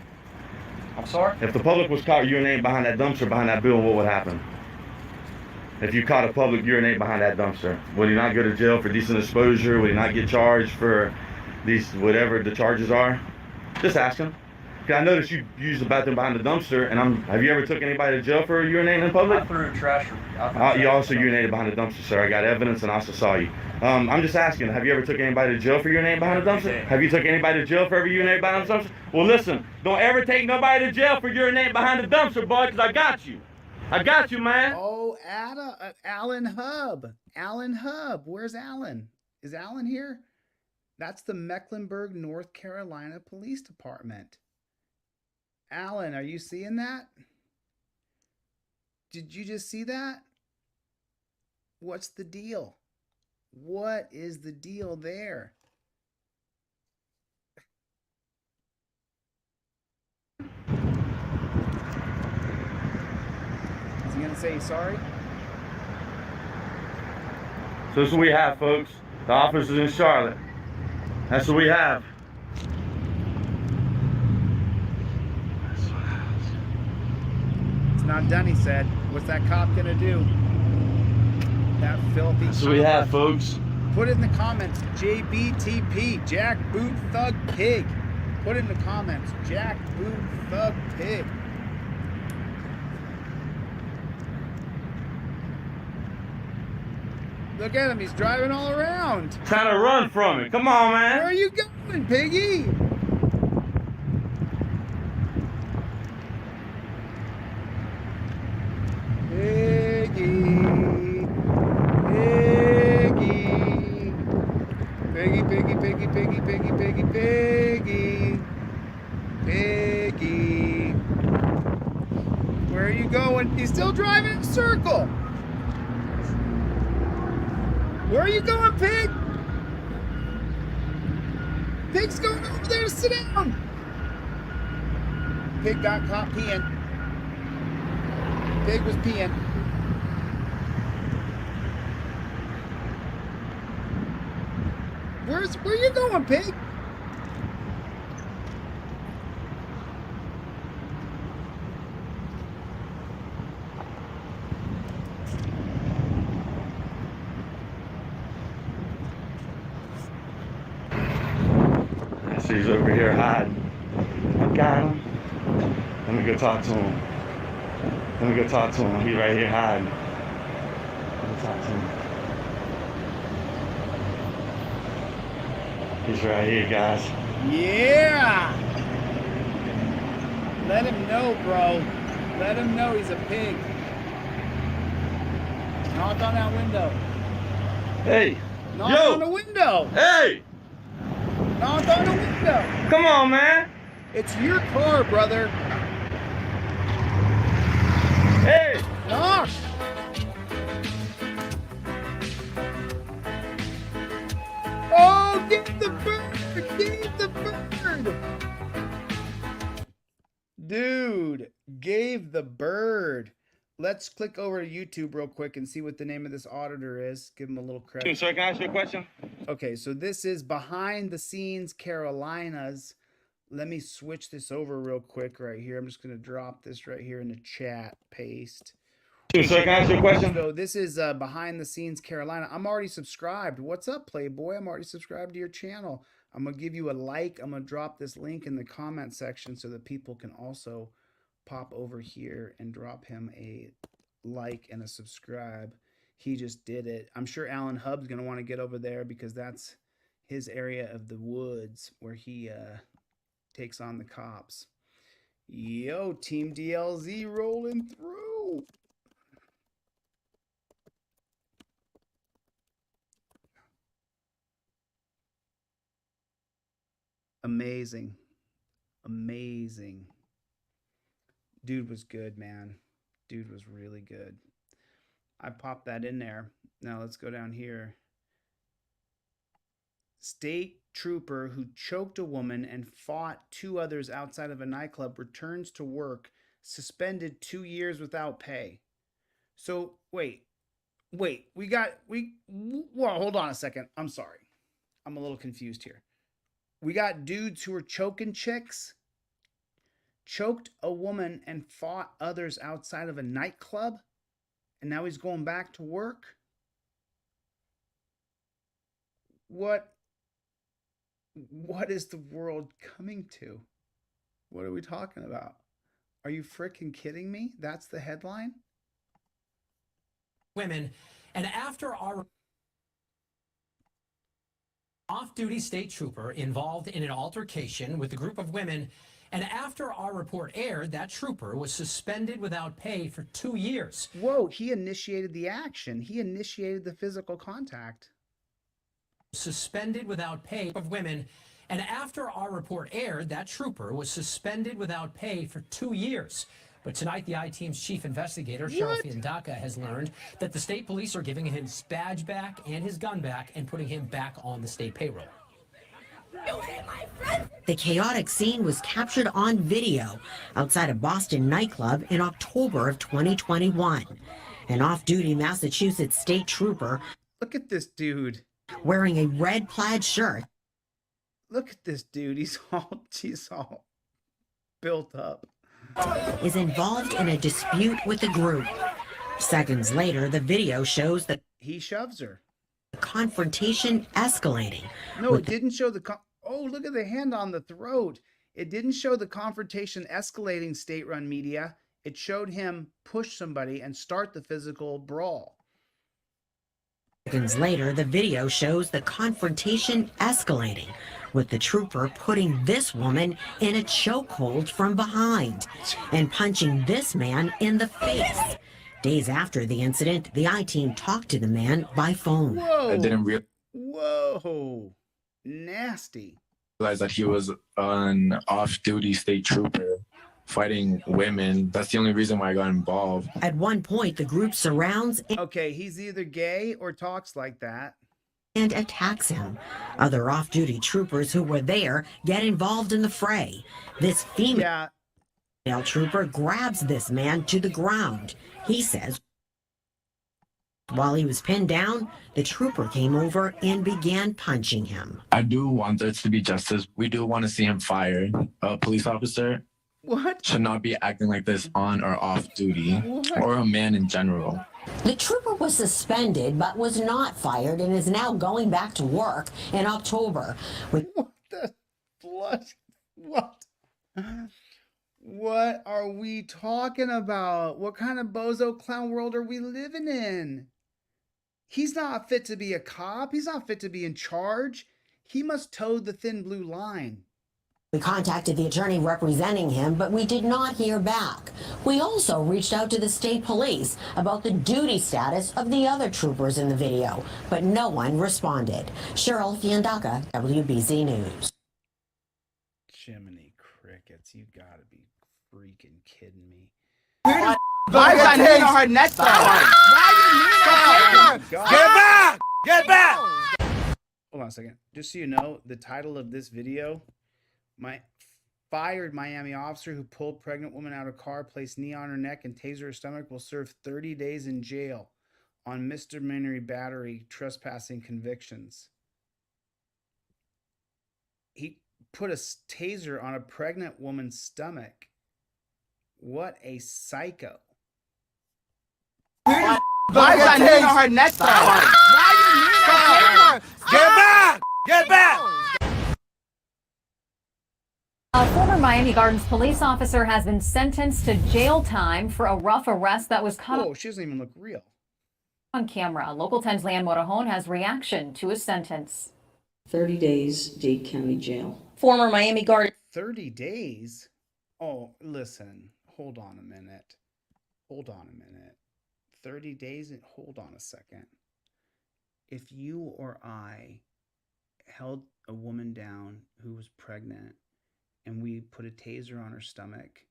I'm sorry? If the public was caught urinating behind that dumpster, behind that building, what would happen? If you caught a public urinate behind that dumpster, would he not go to jail for decent exposure? Would he not get charged for these, whatever the charges are? Just asking. I noticed you use the bathroom behind the dumpster, and have you ever took anybody to jail for urinating in public? I threw trash. You also urinated behind the dumpster, sir. I got evidence and I also saw you. I'm just asking, have you ever took anybody to jail for urinating behind the dumpster? Have you took anybody to jail for ever urinating behind the dumpster? Well, listen, don't ever take nobody to jail for urinating behind the dumpster, boy, because I got you. I got you, man. Oh, Alan Hub. Alan Hub. Where's Alan? Is Alan here? That's the Mecklenburg, North Carolina Police Department. Alan, are you seeing that? Did you just see that? What's the deal? What is the deal there? Is he gonna say sorry? So that's what we have, folks. The officers in Charlotte. That's what we have. It's not done, he said. What's that cop gonna do? That filthy. That's what we have, folks. Put it in the comments. JBTP, Jack Boot Thug Pig. Put it in the comments. Jack Boot Thug Pig. Look at him, he's driving all around. Trying to run from it. Come on, man. Where are you going, piggy? Piggy. Piggy. Piggy, piggy, piggy, piggy, piggy, piggy. Piggy. Where are you going? He's still driving in a circle. Where are you going, pig? Pig's going over there to sit down. Pig got caught peeing. Pig was peeing. Where you going, pig? He's over here hiding. I got him. Let me go talk to him. Let me go talk to him. He's right here hiding. Let me talk to him. He's right here, guys. Yeah! Let him know, bro. Let him know he's a pig. Knock on that window. Hey. Knock Yo. on the window. Hey. Knock on the window. Come on, man. It's your car, brother. Hey. Knock. Oh, get the bird. Get the bird. Dude, gave the bird. Let's click over to YouTube real quick and see what the name of this auditor is. Give him a little credit. Sir, can I ask you a question? Okay, so this is behind the scenes Carolinas. Let me switch this over real quick right here. I'm just going to drop this right here in the chat. Paste. Sir, can I ask you a question? So this is behind the scenes Carolina. I'm already subscribed. What's up, Playboy? I'm already subscribed to your channel. I'm going to give you a like. I'm going to drop this link in the comment section so that people can also pop over here and drop him a like and a subscribe. He just did it. I'm sure Alan Hub's going to want to get over there because that's his area of the woods where he takes on the cops. Yo, Team DLZ rolling through. Amazing. Amazing. Dude was good, man. Dude was really good. I popped that in there. Now let's go down here. State trooper who choked a woman and fought two others outside of a nightclub returns to work, suspended 2 years without pay. So wait, well, hold on a second. I'm sorry. I'm a little confused here. We got dudes who are choking chicks, choked a woman and fought others outside of a nightclub, and now he's going back to work? What is the world coming to? What are we talking about? Are you freaking kidding me? That's the headline? Women, and after our off-duty state trooper involved in an altercation with a group of women, and after our report aired, that trooper was suspended without pay for 2 years. Whoa, he initiated the action. He initiated the physical contact. Suspended without pay of women, and after our report aired, that trooper was suspended without pay for 2 years. But tonight, the I-Team's chief investigator, Sheriff Indaka, has learned that the state police are giving him his badge back and his gun back and putting him back on the state payroll. The chaotic scene was captured on video outside a Boston nightclub in October of 2021. An off-duty Massachusetts state trooper, look at this dude, wearing a red plaid shirt. Look at this dude. He's all built up. Is involved in a dispute with the group. Seconds later, the video shows that he shoves her. The confrontation escalating. No, it didn't show the oh, look at the hand on the throat. It didn't show the confrontation escalating, state-run media. It showed him push somebody and start the physical brawl. Seconds later, the video shows the confrontation escalating, with the trooper putting this woman in a chokehold from behind and punching this man in the face. Days after the incident, the I-Team talked to the man by phone. Whoa. I didn't realize. Whoa. Nasty. That he was an off-duty state trooper fighting women. That's the only reason why I got involved. At one point, the group surrounds. Okay, he's either gay or talks like that. And attacks him. Other off-duty troopers who were there get involved in the fray. This female trooper grabs this man to the ground. He says while he was pinned down, the trooper came over and began punching him. I do want there to be justice. We do want to see him fired. A police officer should not be acting like this on or off duty, or a man in general. The trooper was suspended but was not fired and is now going back to work in October. What the blood? What are we talking about? What kind of bozo clown world are we living in? He's not fit to be a cop. He's not fit to be in charge. He must toe the thin blue line. We contacted the attorney representing him, but we did not hear back. We also reached out to the state police about the duty status of the other troopers in the video, but no one responded. Cheryl Fiandaca, WBZ News. Jiminy crickets, you gotta be freaking kidding me. Why is that hitting on her neck? Get back! Get back! Hold on a second. Just so you know, the title of this video, fired Miami officer who pulled pregnant woman out of car, placed knee on her neck, and taser her stomach will serve 30 days in jail on misdemeanor battery trespassing convictions. He put a taser on a pregnant woman's stomach. What a psycho. Why is that hitting on her neck? Get back! Get back! A former Miami Gardens police officer has been sentenced to jail time for a rough arrest that was caught Whoa, she doesn't even look real. on camera. Local 10's Leanne Morajon has reaction to his sentence. 30 days, Dade County Jail. Former Miami Gardens. 30 days? Oh, listen. Hold on a minute. Hold on a minute. 30 days? Hold on a second. If you or I held a woman down who was pregnant and we put a taser on her stomach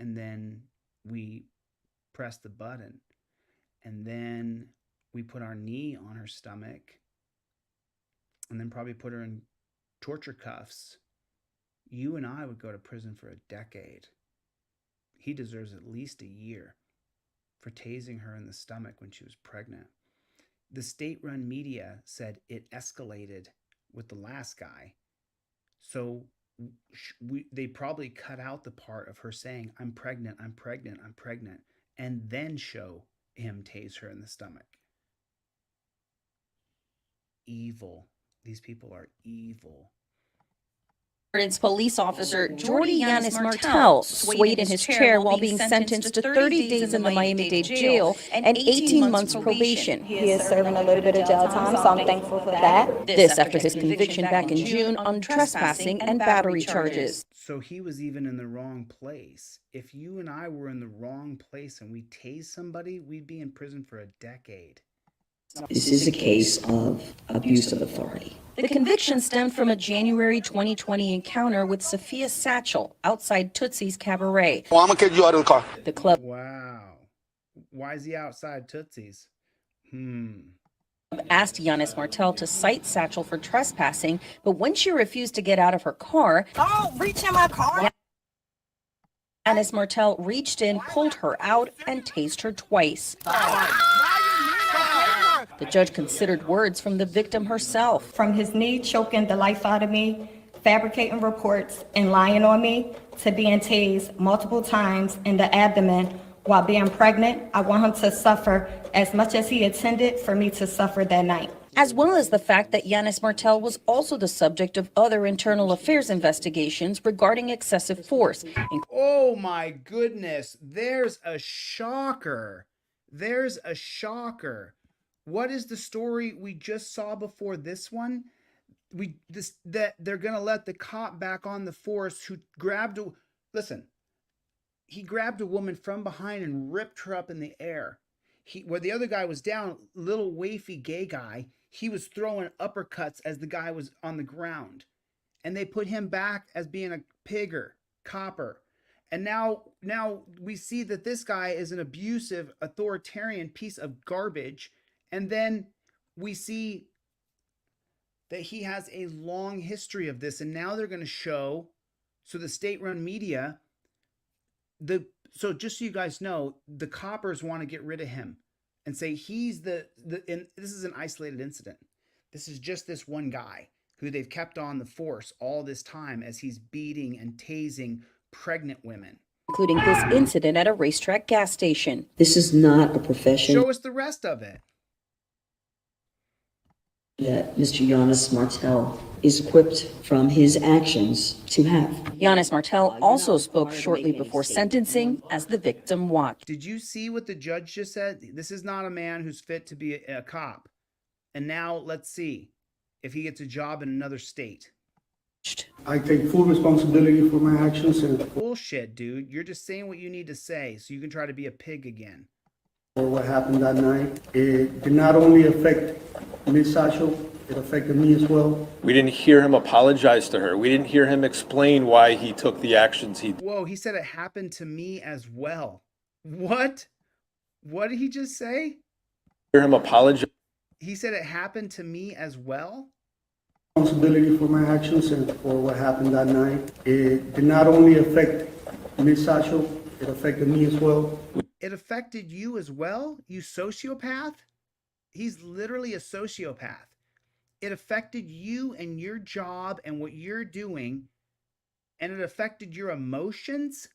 and then we pressed the button and then we put our knee on her stomach and then probably put her in torture cuffs, you and I would go to prison for a decade. He deserves at least a year for tasing her in the stomach when she was pregnant. The state-run media said it escalated with the last guy. So they probably cut out the part of her saying, I'm pregnant, I'm pregnant, I'm pregnant, and then show him tase her in the stomach. Evil. These people are evil. Gardens police officer Jordy Yanis Martel swayed in his chair while being sentenced to 30 days in the Miami-Dade jail and 18 months probation. He is serving a little bit of jail time, so I'm thankful for that. This after his conviction back in June on trespassing and battery charges. So he was even in the wrong place. If you and I were in the wrong place and we tased somebody, we'd be in prison for a decade. This is a case of abuse of authority. The conviction stemmed from a January 2020 encounter with Sophia Satchel outside Tootsie's Cabaret. Oh, I'm gonna get you out of the car. The club Wow. Why is he outside Tootsie's? asked Yanis Martel to cite Satchel for trespassing, but when she refused to get out of her car, Don't reach in my car. Yanis Martel reached in, pulled her out, and tased her twice. The judge considered words from the victim herself. From his knee choking the life out of me, fabricating reports, and lying on me, to being tased multiple times in the abdomen while being pregnant, I want him to suffer as much as he intended for me to suffer that night. As well as the fact that Yanis Martel was also the subject of other internal affairs investigations regarding excessive force. Oh my goodness, there's a shocker. There's a shocker. What is the story we just saw before this one? That they're gonna let the cop back on the force who grabbed he grabbed a woman from behind and ripped her up in the air. Where the other guy was down, little wafy gay guy, he was throwing uppercuts as the guy was on the ground. And they put him back as being a copper. And now we see that this guy is an abusive, authoritarian piece of garbage. And then we see that he has a long history of this. And now they're going to show, so the state-run media, so just so you guys know, the coppers want to get rid of him and say he's and this is an isolated incident. This is just this one guy who they've kept on the force all this time as he's beating and tasing pregnant women. Including this incident at a racetrack gas station. This is not a profession Show us the rest of it. that Mr. Yanis Martel is equipped from his actions to have. Yanis Martel also spoke shortly before sentencing as the victim watched. Did you see what the judge just said? This is not a man who's fit to be a cop. And now let's see if he gets a job in another state. I take full responsibility for my actions and Bullshit, dude. You're just saying what you need to say so you can try to be a pig again. for what happened that night. It did not only affect Ms. Satchel, it affected me as well. We didn't hear him apologize to her. We didn't hear him explain why he took the actions he did. Whoa, he said it happened to me as well. What? What did he just say? Hear him apologize. He said it happened to me as well? Responsibility for my actions and for what happened that night. It did not only affect Ms. Satchel, it affected me as well. It affected you as well, you sociopath? He's literally a sociopath. It affected you and your job and what you're doing, and it affected your emotions?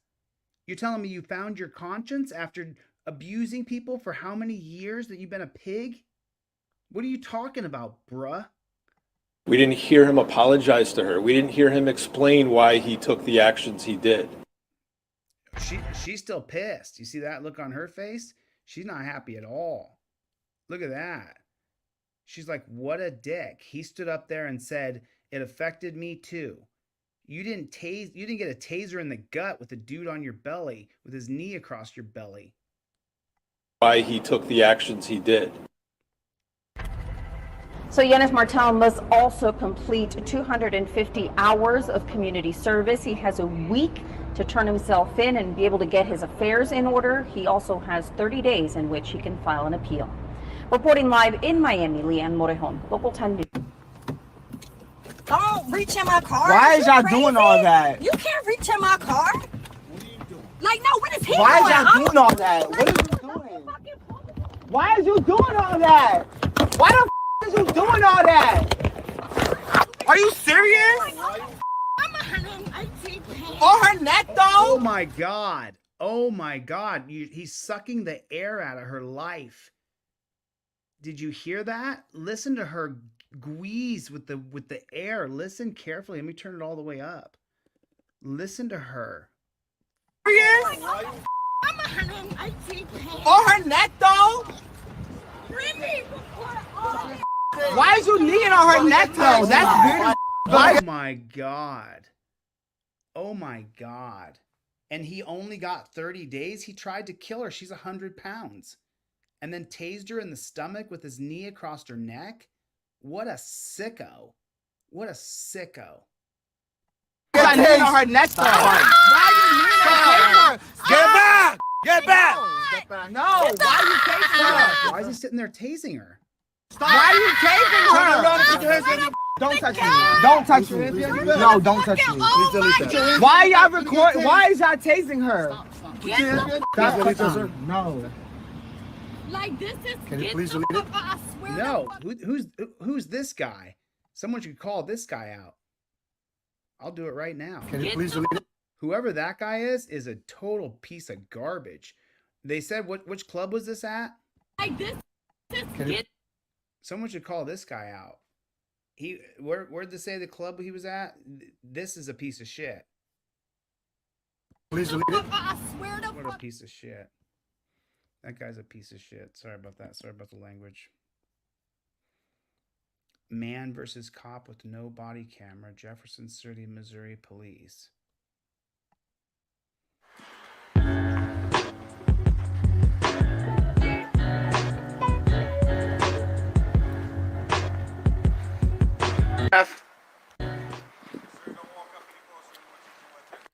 You're telling me you found your conscience after abusing people for how many years that you've been a pig? What are you talking about, bruh? We didn't hear him apologize to her. We didn't hear him explain why he took the actions he did. She's still pissed. You see that look on her face? She's not happy at all. Look at that. She's like, what a dick. He stood up there and said, it affected me too. You didn't get a taser in the gut with a dude on your belly, with his knee across your belly. Why he took the actions he did. So Yanis Martel must also complete 250 hours of community service. He has a week to turn himself in and be able to get his affairs in order. He also has 30 days in which he can file an appeal. Reporting live in Miami, Leanne Morejon, Local 10 News. Don't reach in my car. Why is y'all doing all that? You can't reach in my car. Like, no, what is he Why doing? is y'all doing all that? What is you doing? Why is you doing all that? Why the f is you doing all that? Are you serious? On her neck, though? Oh my God. Oh my God. He's sucking the air out of her life. Did you hear that? Listen to her squeeze with the air. Listen carefully. Let me turn it all the way up. Listen to her. On her neck, though? Why is you kneeing on her neck, though? That's weird. Oh my God. Oh my God. And he only got 30 days. He tried to kill her. She's 100 pounds. And then tased her in the stomach with his knee across her neck. What a sicko. What a sicko. Why kneeling on her neck, though? Why are you kneeling on her? Get back! Get back! No, why are you tasing her? Why is he sitting there tasing her? Why are you tasing her? Don't touch me. Don't touch me. No, don't touch me. Why y'all record? Why is y'all tasing her? No. Like, this is Can you please delete it? I swear. No. Who's this guy? Someone should call this guy out. I'll do it right now. Can you please delete it? Whoever that guy is a total piece of garbage. They said which club was this at? Like, this is Someone should call this guy out. Where'd they say the club he was at? This is a piece of shit. Please delete it. I swear to What a piece of shit. That guy's a piece of shit. Sorry about that. Sorry about the language. Man versus cop with no body camera. Jefferson City, Missouri police.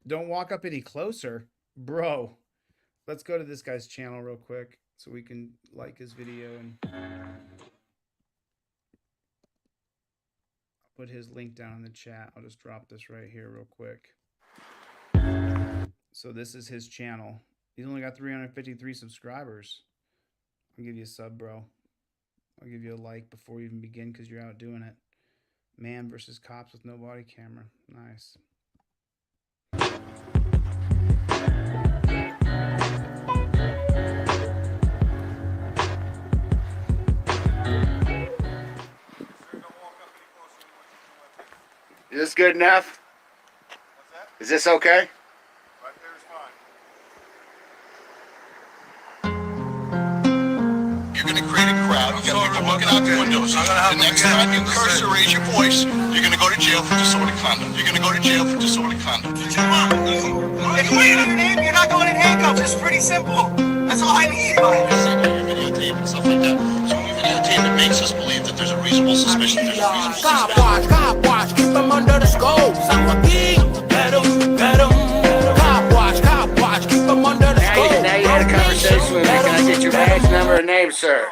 Don't walk up any closer, bro. Let's go to this guy's channel real quick so we can like his video and put his link down in the chat. I'll just drop this right here real quick. So this is his channel. He's only got 353 subscribers. I'll give you a sub, bro. I'll give you a like before we even begin because you're out doing it. Man versus cops with no body camera. Nice. Is this good enough? Is this okay? You're going to create a crowd out. You gotta be looking out the windows. The next time you curse or raise your voice, you're gonna go to jail for disorderly conduct. You're gonna go to jail for disorderly conduct. Come on. If you ain't in your name, you're not going in handcuffs. It's pretty simple. That's all I need. Videotape and stuff like that. So when you videotape, it makes us believe that there's a reasonable suspicion. There's a reasonable suspicion. Cop watch, keep them under the scope. I'm a king, let them, Cop watch, keep them under the scope. Now you had a conversation with me. Can I get your badge number and name, sir?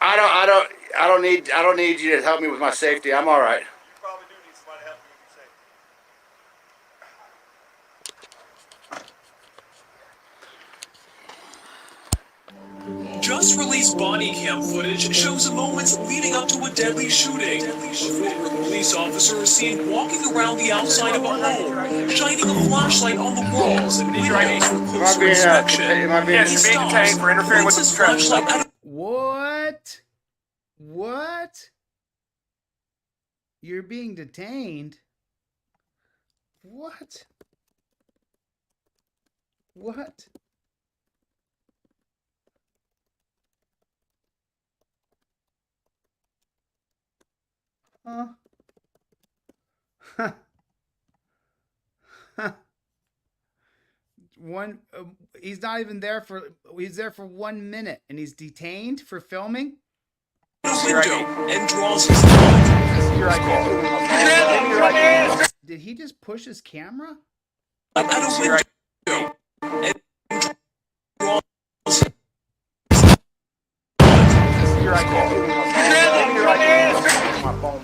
I don't need you to help me with my safety. I'm all right. Just released body cam footage shows the moments leading up to a deadly shooting. A former police officer is seen walking around the outside of a home, shining a flashlight on the walls and windows for closer inspection. Yes, you're being detained for interfering with the traffic. What? What? You're being detained? What? What? Huh? Huh. Huh. He's not even there for, he's there for 1 minute and he's detained for filming? And draws his Did he just push his camera? out a window and draws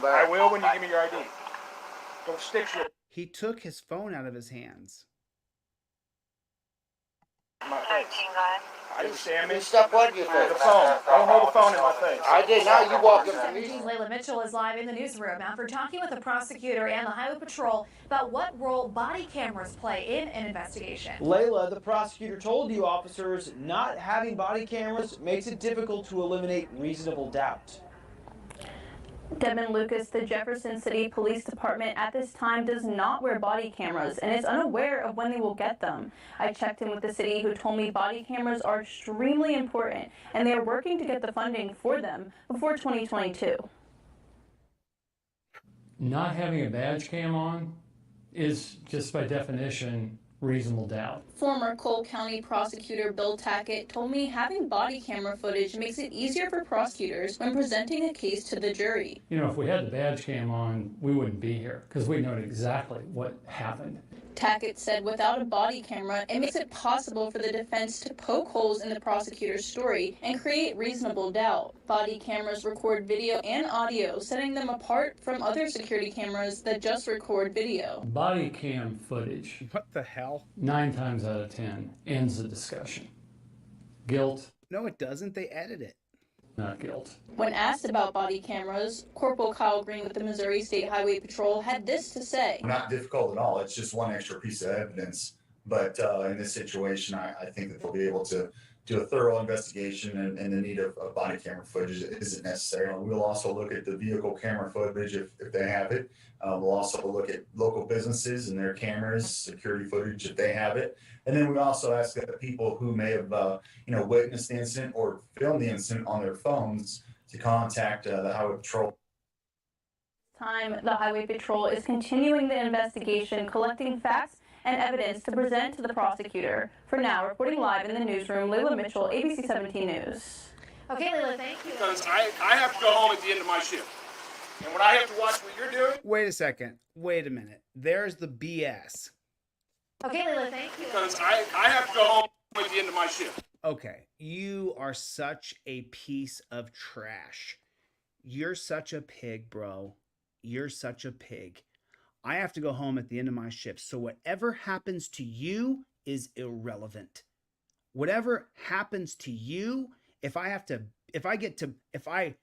I will when you give me your ID. Don't stick your He took his phone out of his hands. my face. I didn't stand me. Stop what you The phone. Don't hold the phone in my face. I did. Now you walk up to me. 17's Layla Mitchell is live in the newsroom after talking with the prosecutor and the Highway Patrol about what role body cameras play in an investigation. Layla, the prosecutor told you officers not having body cameras makes it difficult to eliminate reasonable doubt. Devin Lucas, the Jefferson City Police Department at this time does not wear body cameras and is unaware of when they will get them. I checked in with the city, who told me body cameras are extremely important and they are working to get the funding for them before 2022. Not having a badge cam on is just by definition reasonable doubt. Former Cole County Prosecutor Bill Tackett told me having body camera footage makes it easier for prosecutors when presenting a case to the jury. You know, if we had the badge cam on, we wouldn't be here because we know exactly what happened. Tackett said without a body camera, it makes it possible for the defense to poke holes in the prosecutor's story and create reasonable doubt. Body cameras record video and audio, setting them apart from other security cameras that just record video. Body cam footage, What the hell? 9 times out of 10, ends the discussion. Guilt, No, it doesn't. They edit it. not guilt. When asked about body cameras, Corporal Kyle Green with the Missouri State Highway Patrol had this to say. Not difficult at all. It's just one extra piece of evidence. But in this situation, I think that they'll be able to do a thorough investigation, and the need of body camera footage isn't necessary. We'll also look at the vehicle camera footage if they have it. We'll also look at local businesses and their cameras, security footage if they have it. And then we also ask that the people who may have witnessed the incident or filmed the incident on their phones to contact the Highway Patrol. The Highway Patrol is continuing the investigation, collecting facts and evidence to present to the prosecutor. For now, reporting live in the newsroom, Layla Mitchell, ABC 17 News. Okay, Layla, thank you. Because I have to go home at the end of my shift. And when I have to watch what you're doing. Wait a second. Wait a minute. There's the BS. Okay, Layla, thank you. Because I have to go home at the end of my shift. Okay. You are such a piece of trash. You're such a pig, bro. You're such a pig. I have to go home at the end of my shift. So whatever happens to you is irrelevant. Whatever happens to you, if I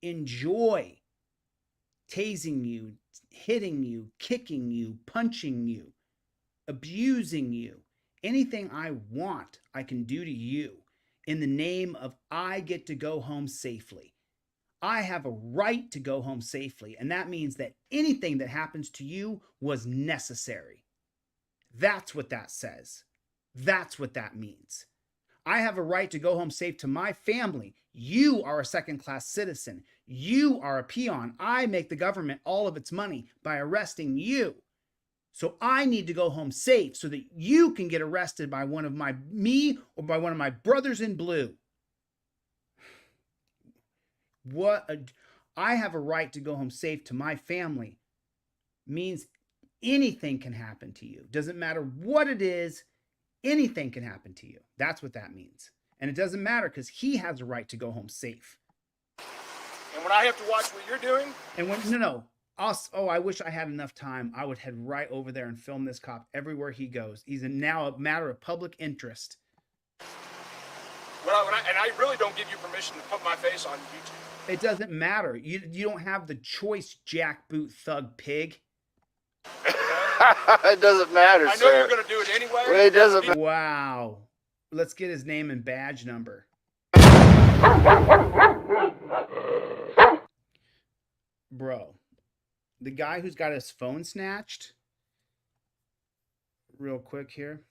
enjoy tasing you, hitting you, kicking you, punching you, abusing you, anything I want, I can do to you in the name of I get to go home safely. I have a right to go home safely, and that means that anything that happens to you was necessary. That's what that says. That's what that means. I have a right to go home safe to my family. You are a second-class citizen. You are a peon. I make the government all of its money by arresting you. So I need to go home safe so that you can get arrested by me or by one of my brothers in blue. I have a right to go home safe to my family means anything can happen to you. Doesn't matter what it is, anything can happen to you. That's what that means. And it doesn't matter because he has a right to go home safe. And when I have to watch what you're doing, And when, no. I wish I had enough time. I would head right over there and film this cop everywhere he goes. He's now a matter of public interest. and I really don't give you permission to put my face on YouTube. It doesn't matter. You don't have the choice, jackboot thug pig. It doesn't matter, I know you're going to do it anyway. Well, it doesn't matter. Wow. Let's get his name and badge number. Bro. The guy who's got his phone snatched. Real quick here.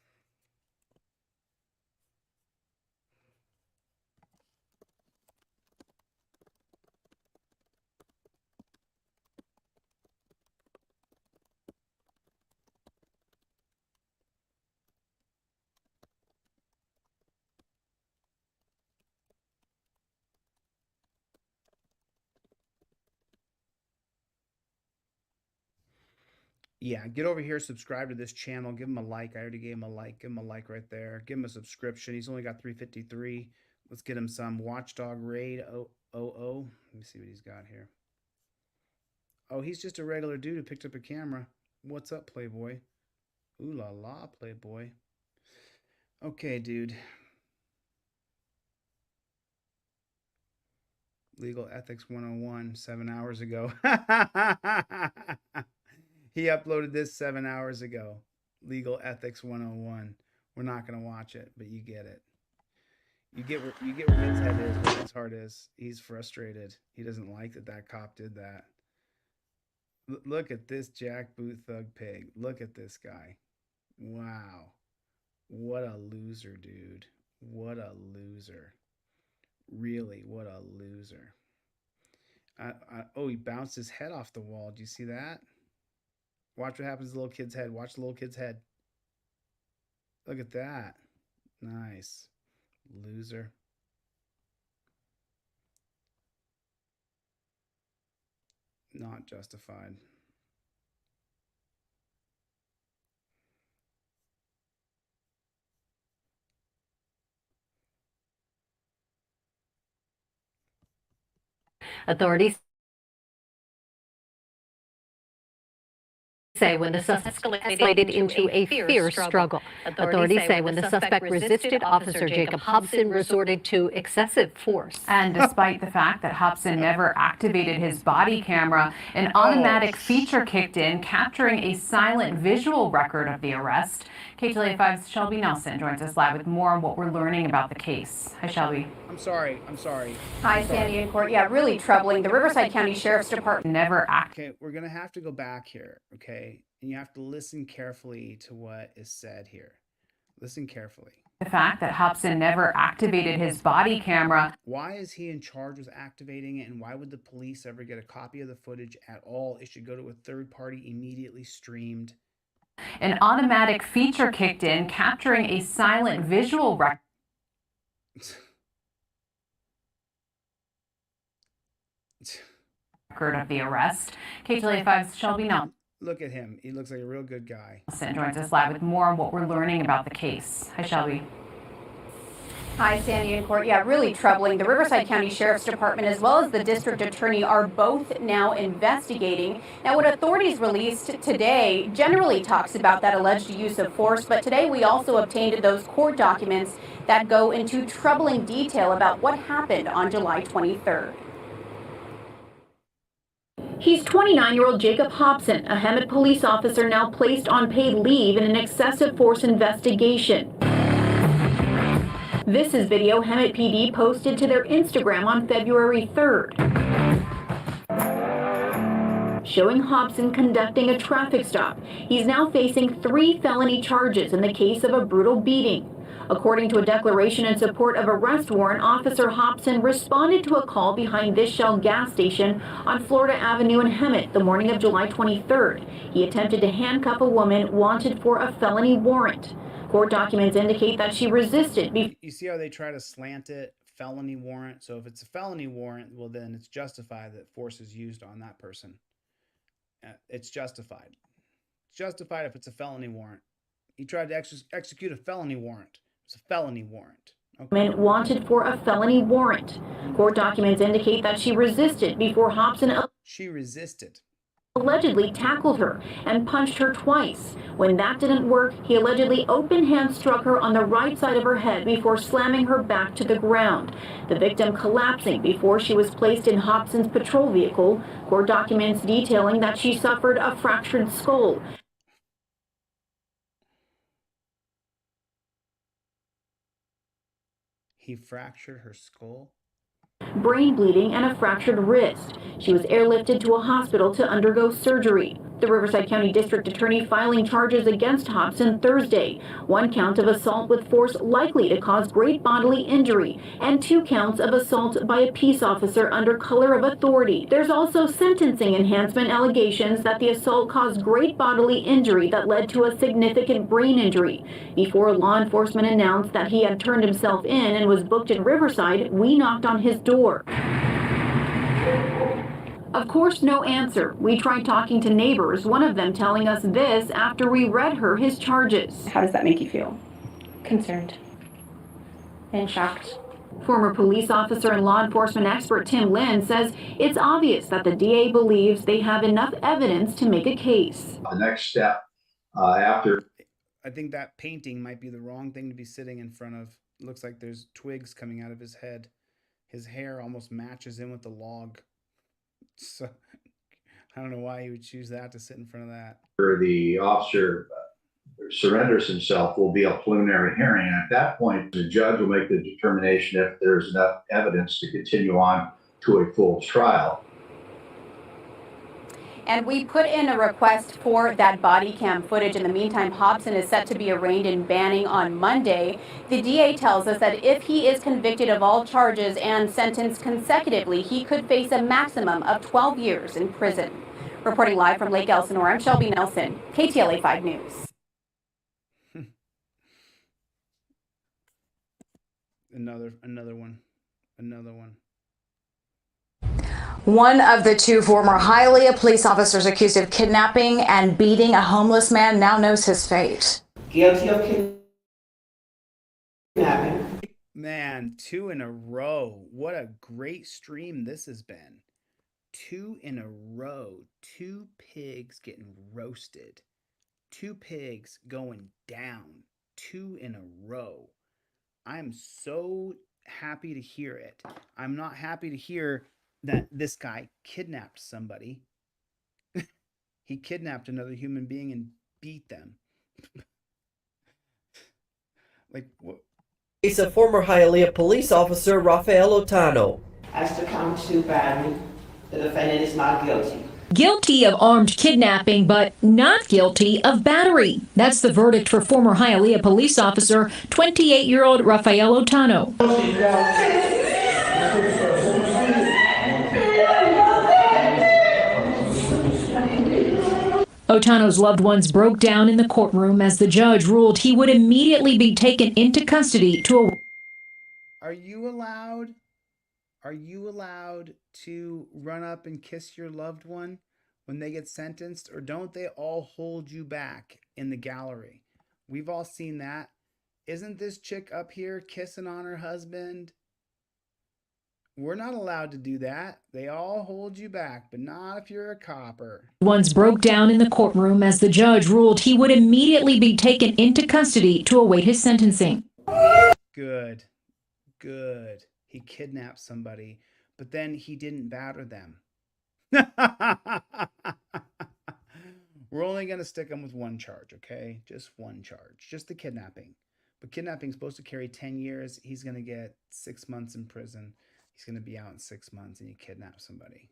Yeah, get over here, subscribe to this channel, give him a like. I already gave him a like. Give him a like right there. Give him a subscription. He's only got 353. Let's get him some Watchdog Raid 000. Let me see what he's got here. Oh, he's just a regular dude who picked up a camera. What's up, Playboy? Ooh la la, Playboy. Okay, dude. Legal Ethics 101, 7 hours ago. He uploaded this 7 hours ago. Legal Ethics 101. We're not going to watch it, but you get it. You get where his head is, where his heart is. He's frustrated. He doesn't like that cop did that. Look at this jackboot thug pig. Look at this guy. Wow. What a loser, dude. What a loser. Really, what a loser. Oh, he bounced his head off the wall. Do you see that? Watch what happens to the little kid's head. Watch the little kid's head. Look at that. Nice. Loser. Not justified. Authorities say when the suspect escalated into a fierce struggle. Authorities say when the suspect resisted, Officer Jacob Hobson resorted to excessive force. And despite the fact that Hobson never activated his body camera, an automatic feature kicked in, capturing a silent visual record of the arrest. KTLA 5's Shelby Nelson joins us live with more on what we're learning about the case. Hi, Shelby. I'm sorry. Hi, Sandy in court. Yeah, really troubling. The Riverside County Sheriff's Department never acted. Okay, we're going to have to go back here, okay? And you have to listen carefully to what is said here. Listen carefully. The fact that Hobson never activated his body camera. Why is he in charge with activating it, and why would the police ever get a copy of the footage at all? It should go to a third party immediately streamed. An automatic feature kicked in, capturing a silent visual record of the arrest. KTLA 5's Shelby Nelson. Look at him. He looks like a real good guy. Joins us live with more on what we're learning about the case. Hi, Shelby. Hi, Sandy in court. Yeah, really troubling. The Riverside County Sheriff's Department as well as the district attorney are both now investigating. Now, what authorities released today generally talks about that alleged use of force, but today we also obtained those court documents that go into troubling detail about what happened on July 23rd. He's 29-year-old Jacob Hobson, a Hemet police officer now placed on paid leave in an excessive force investigation. This is video Hemet PD posted to their Instagram on February 3rd. showing Hobson conducting a traffic stop. He's now facing 3 felony charges in the case of a brutal beating. According to a declaration in support of arrest warrant, Officer Hobson responded to a call behind this Shell gas station on Florida Avenue in Hemet the morning of July 23rd. He attempted to handcuff a woman wanted for a felony warrant. Court documents indicate that she resisted. You see how they try to slant it? Felony warrant. So if it's a felony warrant, well, then it's justified that force is used on that person. It's justified. It's justified if it's a felony warrant. He tried to execute a felony warrant. It's a felony warrant. Okay. Wanted for a felony warrant. Court documents indicate that she resisted before Hobson allegedly tackled her and punched her twice. When that didn't work, he allegedly open hand struck her on the right side of her head before slamming her back to the ground, the victim collapsing before she was placed in Hobson's patrol vehicle. Court documents detailing that she suffered a fractured skull. He fractured her skull, brain bleeding, and a fractured wrist. She was airlifted to a hospital to undergo surgery. The Riverside County District Attorney filing charges against Hobson Thursday. 1 count of assault with force likely to cause great bodily injury, and 2 counts of assault by a peace officer under color of authority. There's also sentencing enhancement allegations that the assault caused great bodily injury that led to a significant brain injury. Before law enforcement announced that he had turned himself in and was booked in Riverside, we knocked on his door. Of course, no answer. We tried talking to neighbors, one of them telling us this after we read her his charges. How does that make you feel? Concerned and shocked. Former police officer and law enforcement expert Tim Lynn says it's obvious that the DA believes they have enough evidence to make a case. The next step after... I think that painting might be the wrong thing to be sitting in front of. It looks like there's twigs coming out of his head. His hair almost matches in with the log. So I don't know why he would choose that to sit in front of that. The officer surrenders himself will be a preliminary hearing. And at that point, the judge will make the determination if there's enough evidence to continue on to a full trial. And we put in a request for that body cam footage. In the meantime, Hobson is set to be arraigned in Banning on Monday. The DA tells us that if he is convicted of all charges and sentenced consecutively, he could face a maximum of 12 years in prison. Reporting live from Lake Elsinore, I'm Shelby Nelson, KTLA 5 News. Another one. One of the 2 former Hialeah police officers accused of kidnapping and beating a homeless man now knows his fate. Guilty of kidnapping. Man, 2 in a row. What a great stream this has been. 2 in a row. 2 pigs getting roasted. 2 pigs going down. 2 in a row. I'm so happy to hear it. I'm not happy to hear that this guy kidnapped somebody. He kidnapped another human being and beat them. Like what? It's a former Hialeah police officer, Rafael Otano. As to count 2 battery, the defendant is not guilty. Guilty of armed kidnapping, but not guilty of battery. That's the verdict for former Hialeah police officer, 28-year-old Rafael Otano. Otano's loved ones broke down in the courtroom as the judge ruled he would immediately be taken into custody to... Are you allowed to run up and kiss your loved one when they get sentenced, or don't they all hold you back in the gallery? We've all seen that. Isn't this chick up here kissing on her husband? We're not allowed to do that. They all hold you back, but not if you're a copper. Ones broke down in the courtroom as the judge ruled he would immediately be taken into custody to await his sentencing. Good. He kidnapped somebody, but then he didn't batter them. We're only going to stick him with 1 charge, okay? Just 1 charge. Just the kidnapping. But kidnapping is supposed to carry 10 years. He's going to get 6 months in prison. He's going to be out in 6 months, and you kidnap somebody.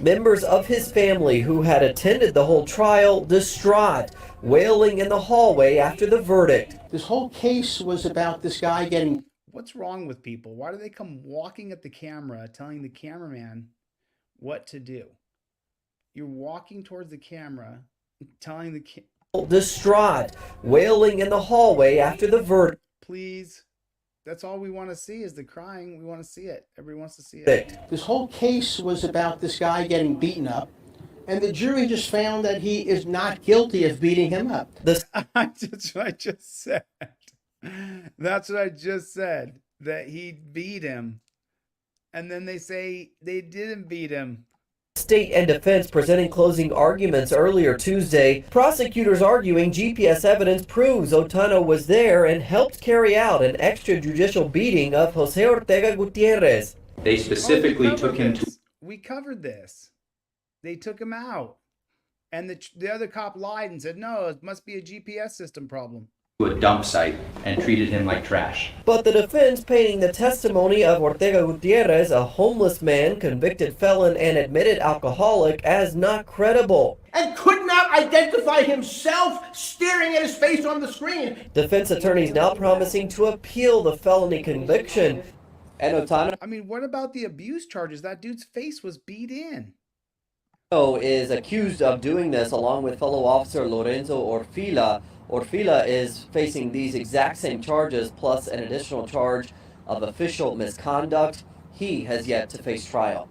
Members of his family who had attended the whole trial distraught, wailing in the hallway after the verdict. This whole case was about this guy getting... What's wrong with people? Why do they come walking at the camera telling the cameraman what to do? You're walking towards the camera telling the distraught, wailing in the hallway after the verdict. Please. That's all we want to see is the crying. We want to see it. Everyone wants to see it. This whole case was about this guy getting beaten up, and the jury just found that he is not guilty of beating him up. That's what I just said. That's what I just said. That he beat him. And then they say they didn't beat him. State and defense presenting closing arguments earlier Tuesday. Prosecutors arguing GPS evidence proves Otano was there and helped carry out an extrajudicial beating of Jose Ortega Gutierrez. They specifically took him to... We covered this. They took him out. And the other cop lied and said, no, it must be a GPS system problem. A dump site and treated him like trash. But the defense painting the testimony of Ortega Gutierrez, a homeless man, convicted felon, and admitted alcoholic, as not credible. And could not identify himself staring at his face on the screen. Defense attorneys now promising to appeal the felony conviction. And Otano, I mean, what about the abuse charges? That dude's face was beat in. Is accused of doing this along with fellow officer Lorenzo Orfila. Orfila is facing these exact same charges plus an additional charge of official misconduct. He has yet to face trial.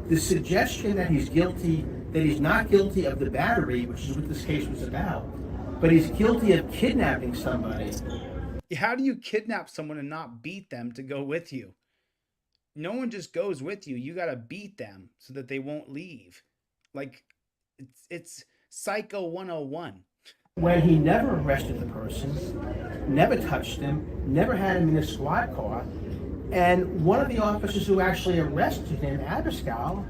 The suggestion that he's guilty, that he's not guilty of the battery, which is what this case was about, but he's guilty of kidnapping somebody. How do you kidnap someone and not beat them to go with you? No one just goes with you. You got to beat them so that they won't leave. Like, it's Psycho 101. When he never arrested the person, never touched him, never had him in his squad car, and one of the officers who actually arrested him, Abascal,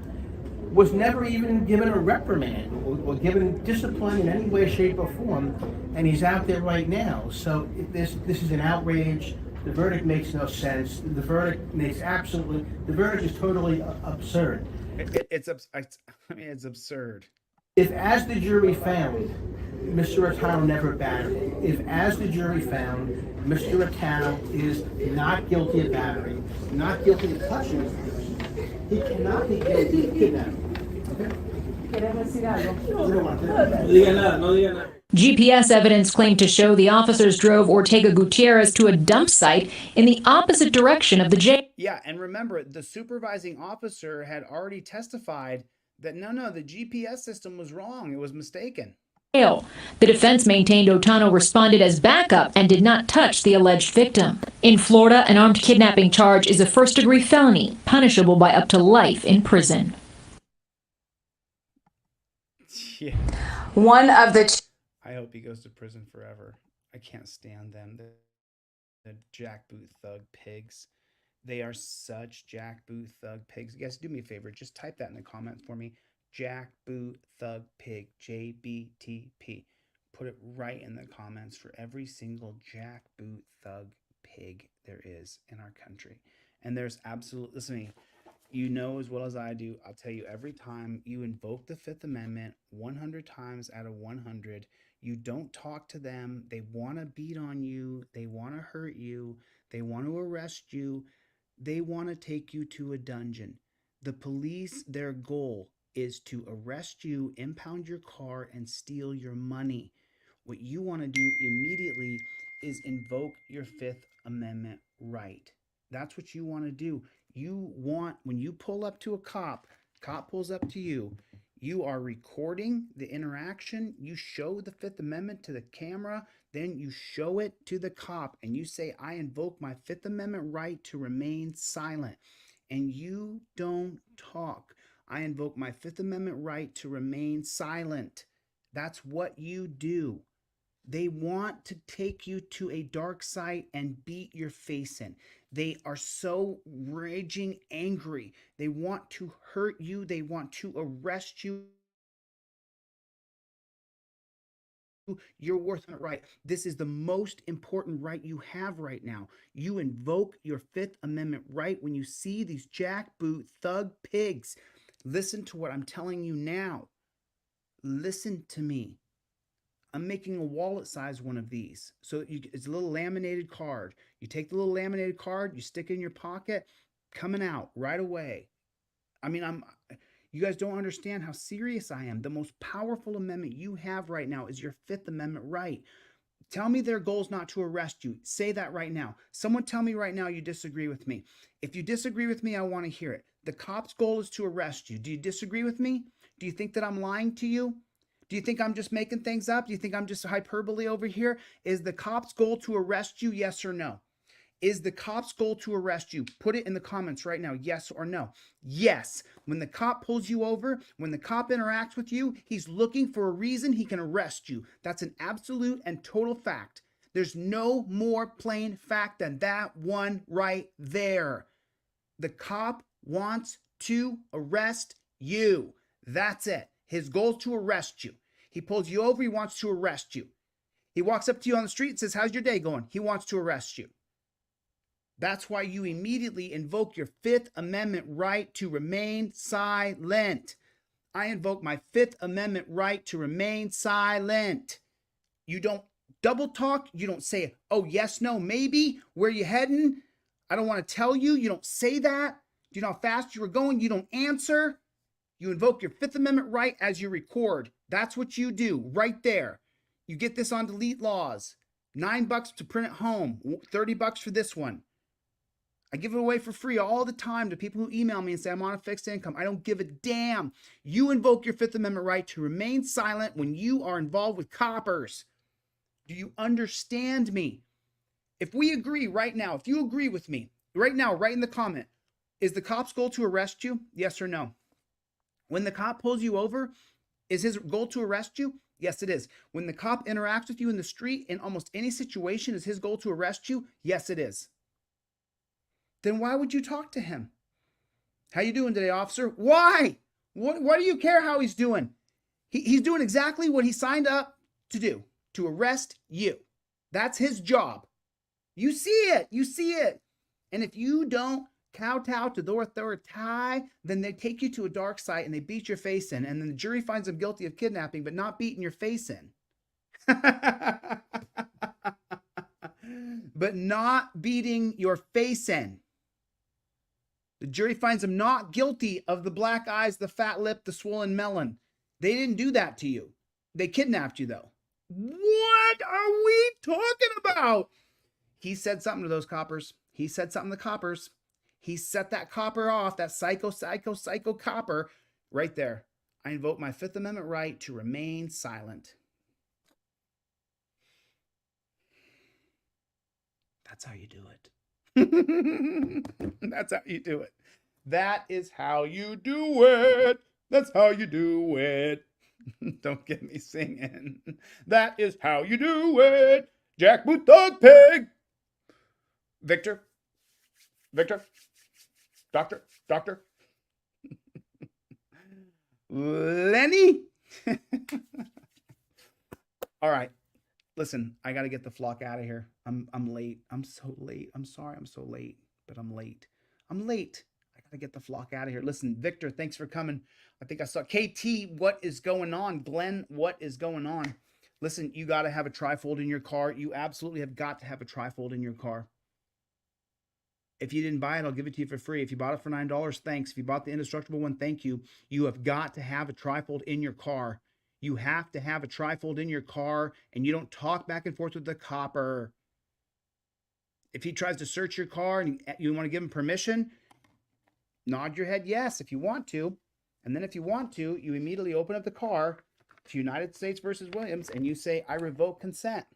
was never even given a reprimand or given discipline in any way, shape, or form, and he's out there right now. So this is an outrage. The verdict makes no sense. The verdict is totally absurd. It's absurd. If, as the jury found, Mr. Otano never battered, if, as the jury found, Mr. Otano is not guilty of battery, not guilty of touching this person, he cannot be guilty of kidnapping. Okay? GPS evidence claimed to show the officers drove Ortega Gutierrez to a dump site in the opposite direction of the jail. Yeah, and remember, the supervising officer had already testified that no, the GPS system was wrong. It was mistaken. The defense maintained Otano responded as backup and did not touch the alleged victim. In Florida, an armed kidnapping charge is a first-degree felony, punishable by up to life in prison. Yeah. One of the... I hope he goes to prison forever. I can't stand them. The jackboot thug pigs. They are such jackboot thug pigs. You guys, do me a favor. Just type that in the comment for me. Jackboot thug pig. JBTP. Put it right in the comments for every single jackboot thug pig there is in our country. And there's absolutely... Listen to me. You know as well as I do, I'll tell you, every time you invoke the Fifth Amendment, 100 times out of 100, you don't talk to them. They want to beat on you. They want to hurt you. They want to arrest you. They want to take you to a dungeon. The police, their goal is to arrest you, impound your car, and steal your money. What you want to do immediately is invoke your Fifth Amendment right. That's what you want to do. You want, when you pull up to a cop pulls up to you, you are recording the interaction, you show the Fifth Amendment to the camera, then you show it to the cop and you say, I invoke my Fifth Amendment right to remain silent. And you don't talk. I invoke my Fifth Amendment right to remain silent. That's what you do. They want to take you to a dark site and beat your face in. They are so raging angry. They want to hurt you. They want to arrest you. your worth on it right. This is the most important right you have right now. You invoke your Fifth Amendment right when you see these jackboot thug pigs. Listen to what I'm telling you now. Listen to me. I'm making a wallet size one of these. So it's a little laminated card. You take the little laminated card, you stick it in your pocket, coming out right away. I mean, you guys don't understand how serious I am. The most powerful amendment you have right now is your Fifth Amendment right. Tell me their goal is not to arrest you. Say that right now. Someone tell me right now you disagree with me. If you disagree with me, I want to hear it. The cop's goal is to arrest you. Do you disagree with me? Do you think that I'm lying to you? Do you think I'm just making things up? Do you think I'm just hyperbole over here? Is the cop's goal to arrest you? Yes or no? Is the cop's goal to arrest you? Put it in the comments right now, yes or no. Yes. When the cop pulls you over, when the cop interacts with you, he's looking for a reason he can arrest you. That's an absolute and total fact. There's no more plain fact than that one right there. The cop wants to arrest you. That's it. His goal is to arrest you. He pulls you over, he wants to arrest you. He walks up to you on the street and says, how's your day going? He wants to arrest you. That's why you immediately invoke your Fifth Amendment right to remain silent. I invoke my Fifth Amendment right to remain silent. You don't double talk. You don't say, oh, yes, no, maybe. Where you heading? I don't want to tell you. You don't say that. Do you know how fast you were going? You don't answer. You invoke your Fifth Amendment right as you record. That's what you do right there. You get this on delete laws. $9 to print it home. $30 for this one. I give it away for free all the time to people who email me and say I'm on a fixed income. I don't give a damn. You invoke your Fifth Amendment right to remain silent when you are involved with coppers. Do you understand me? If we agree right now, if you agree with me right now, write in the comment, is the cop's goal to arrest you? Yes or no? When the cop pulls you over, is his goal to arrest you? Yes, it is. When the cop interacts with you in the street in almost any situation, is his goal to arrest you? Yes, it is. Then why would you talk to him? How you doing today, officer? Why? Why do you care how he's doing? He's doing exactly what he signed up to do, to arrest you. That's his job. You see it. You see it. And if you don't kowtow to the authority, then they take you to a dark site and they beat your face in. And then the jury finds them guilty of kidnapping, but not beating your face in. But not beating your face in. The jury finds him not guilty of the black eyes, the fat lip, the swollen melon. They didn't do that to you. They kidnapped you, though. What are we talking about? He said something to those coppers. He said something to the coppers. He set that copper off, that psycho copper right there. I invoke my Fifth Amendment right to remain silent. That's how you do it. That's how you do it. That is how you do it. That's how you do it. Don't get me singing. That is how you do it. Jackboot Dog Pig. Victor. Doctor. Lenny. All right. Listen, I got to get the flock out of here. I'm late. I'm so late. I'm sorry I'm so late, but I'm late. I got to get the flock out of here. Listen, Victor, thanks for coming. I think I saw KT. What is going on? Glenn, what is going on? Listen, you got to have a trifold in your car. You absolutely have got to have a trifold in your car. If you didn't buy it, I'll give it to you for free. If you bought it for $9, thanks. If you bought the indestructible one, thank you. You have got to have a trifold in your car. You have to have a trifold in your car, and you don't talk back and forth with the copper. If he tries to search your car and you want to give him permission, nod your head yes if you want to. And then if you want to, you immediately open up the car to United States versus Williams, and you say, I revoke consent.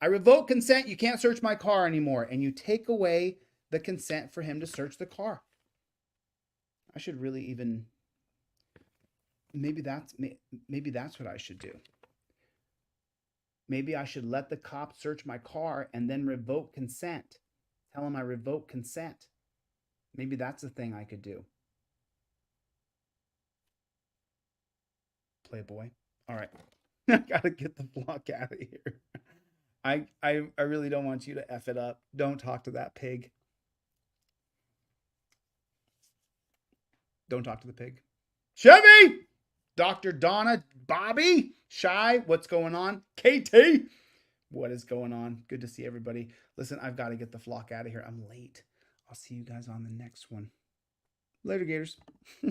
I revoke consent. You can't search my car anymore. And you take away the consent for him to search the car. I should really even... Maybe that's what I should do. Maybe I should let the cop search my car and then revoke consent. Tell him I revoke consent. Maybe that's a thing I could do. Playboy. All right. I gotta get the flock out of here. I really don't want you to F it up. Don't talk to that pig. Don't talk to the pig. Chevy! Dr. Donna, Bobby, Shy, what's going on? KT, what is going on? Good to see everybody. Listen, I've got to get the flock out of here. I'm late. I'll see you guys on the next one. Later, Gators.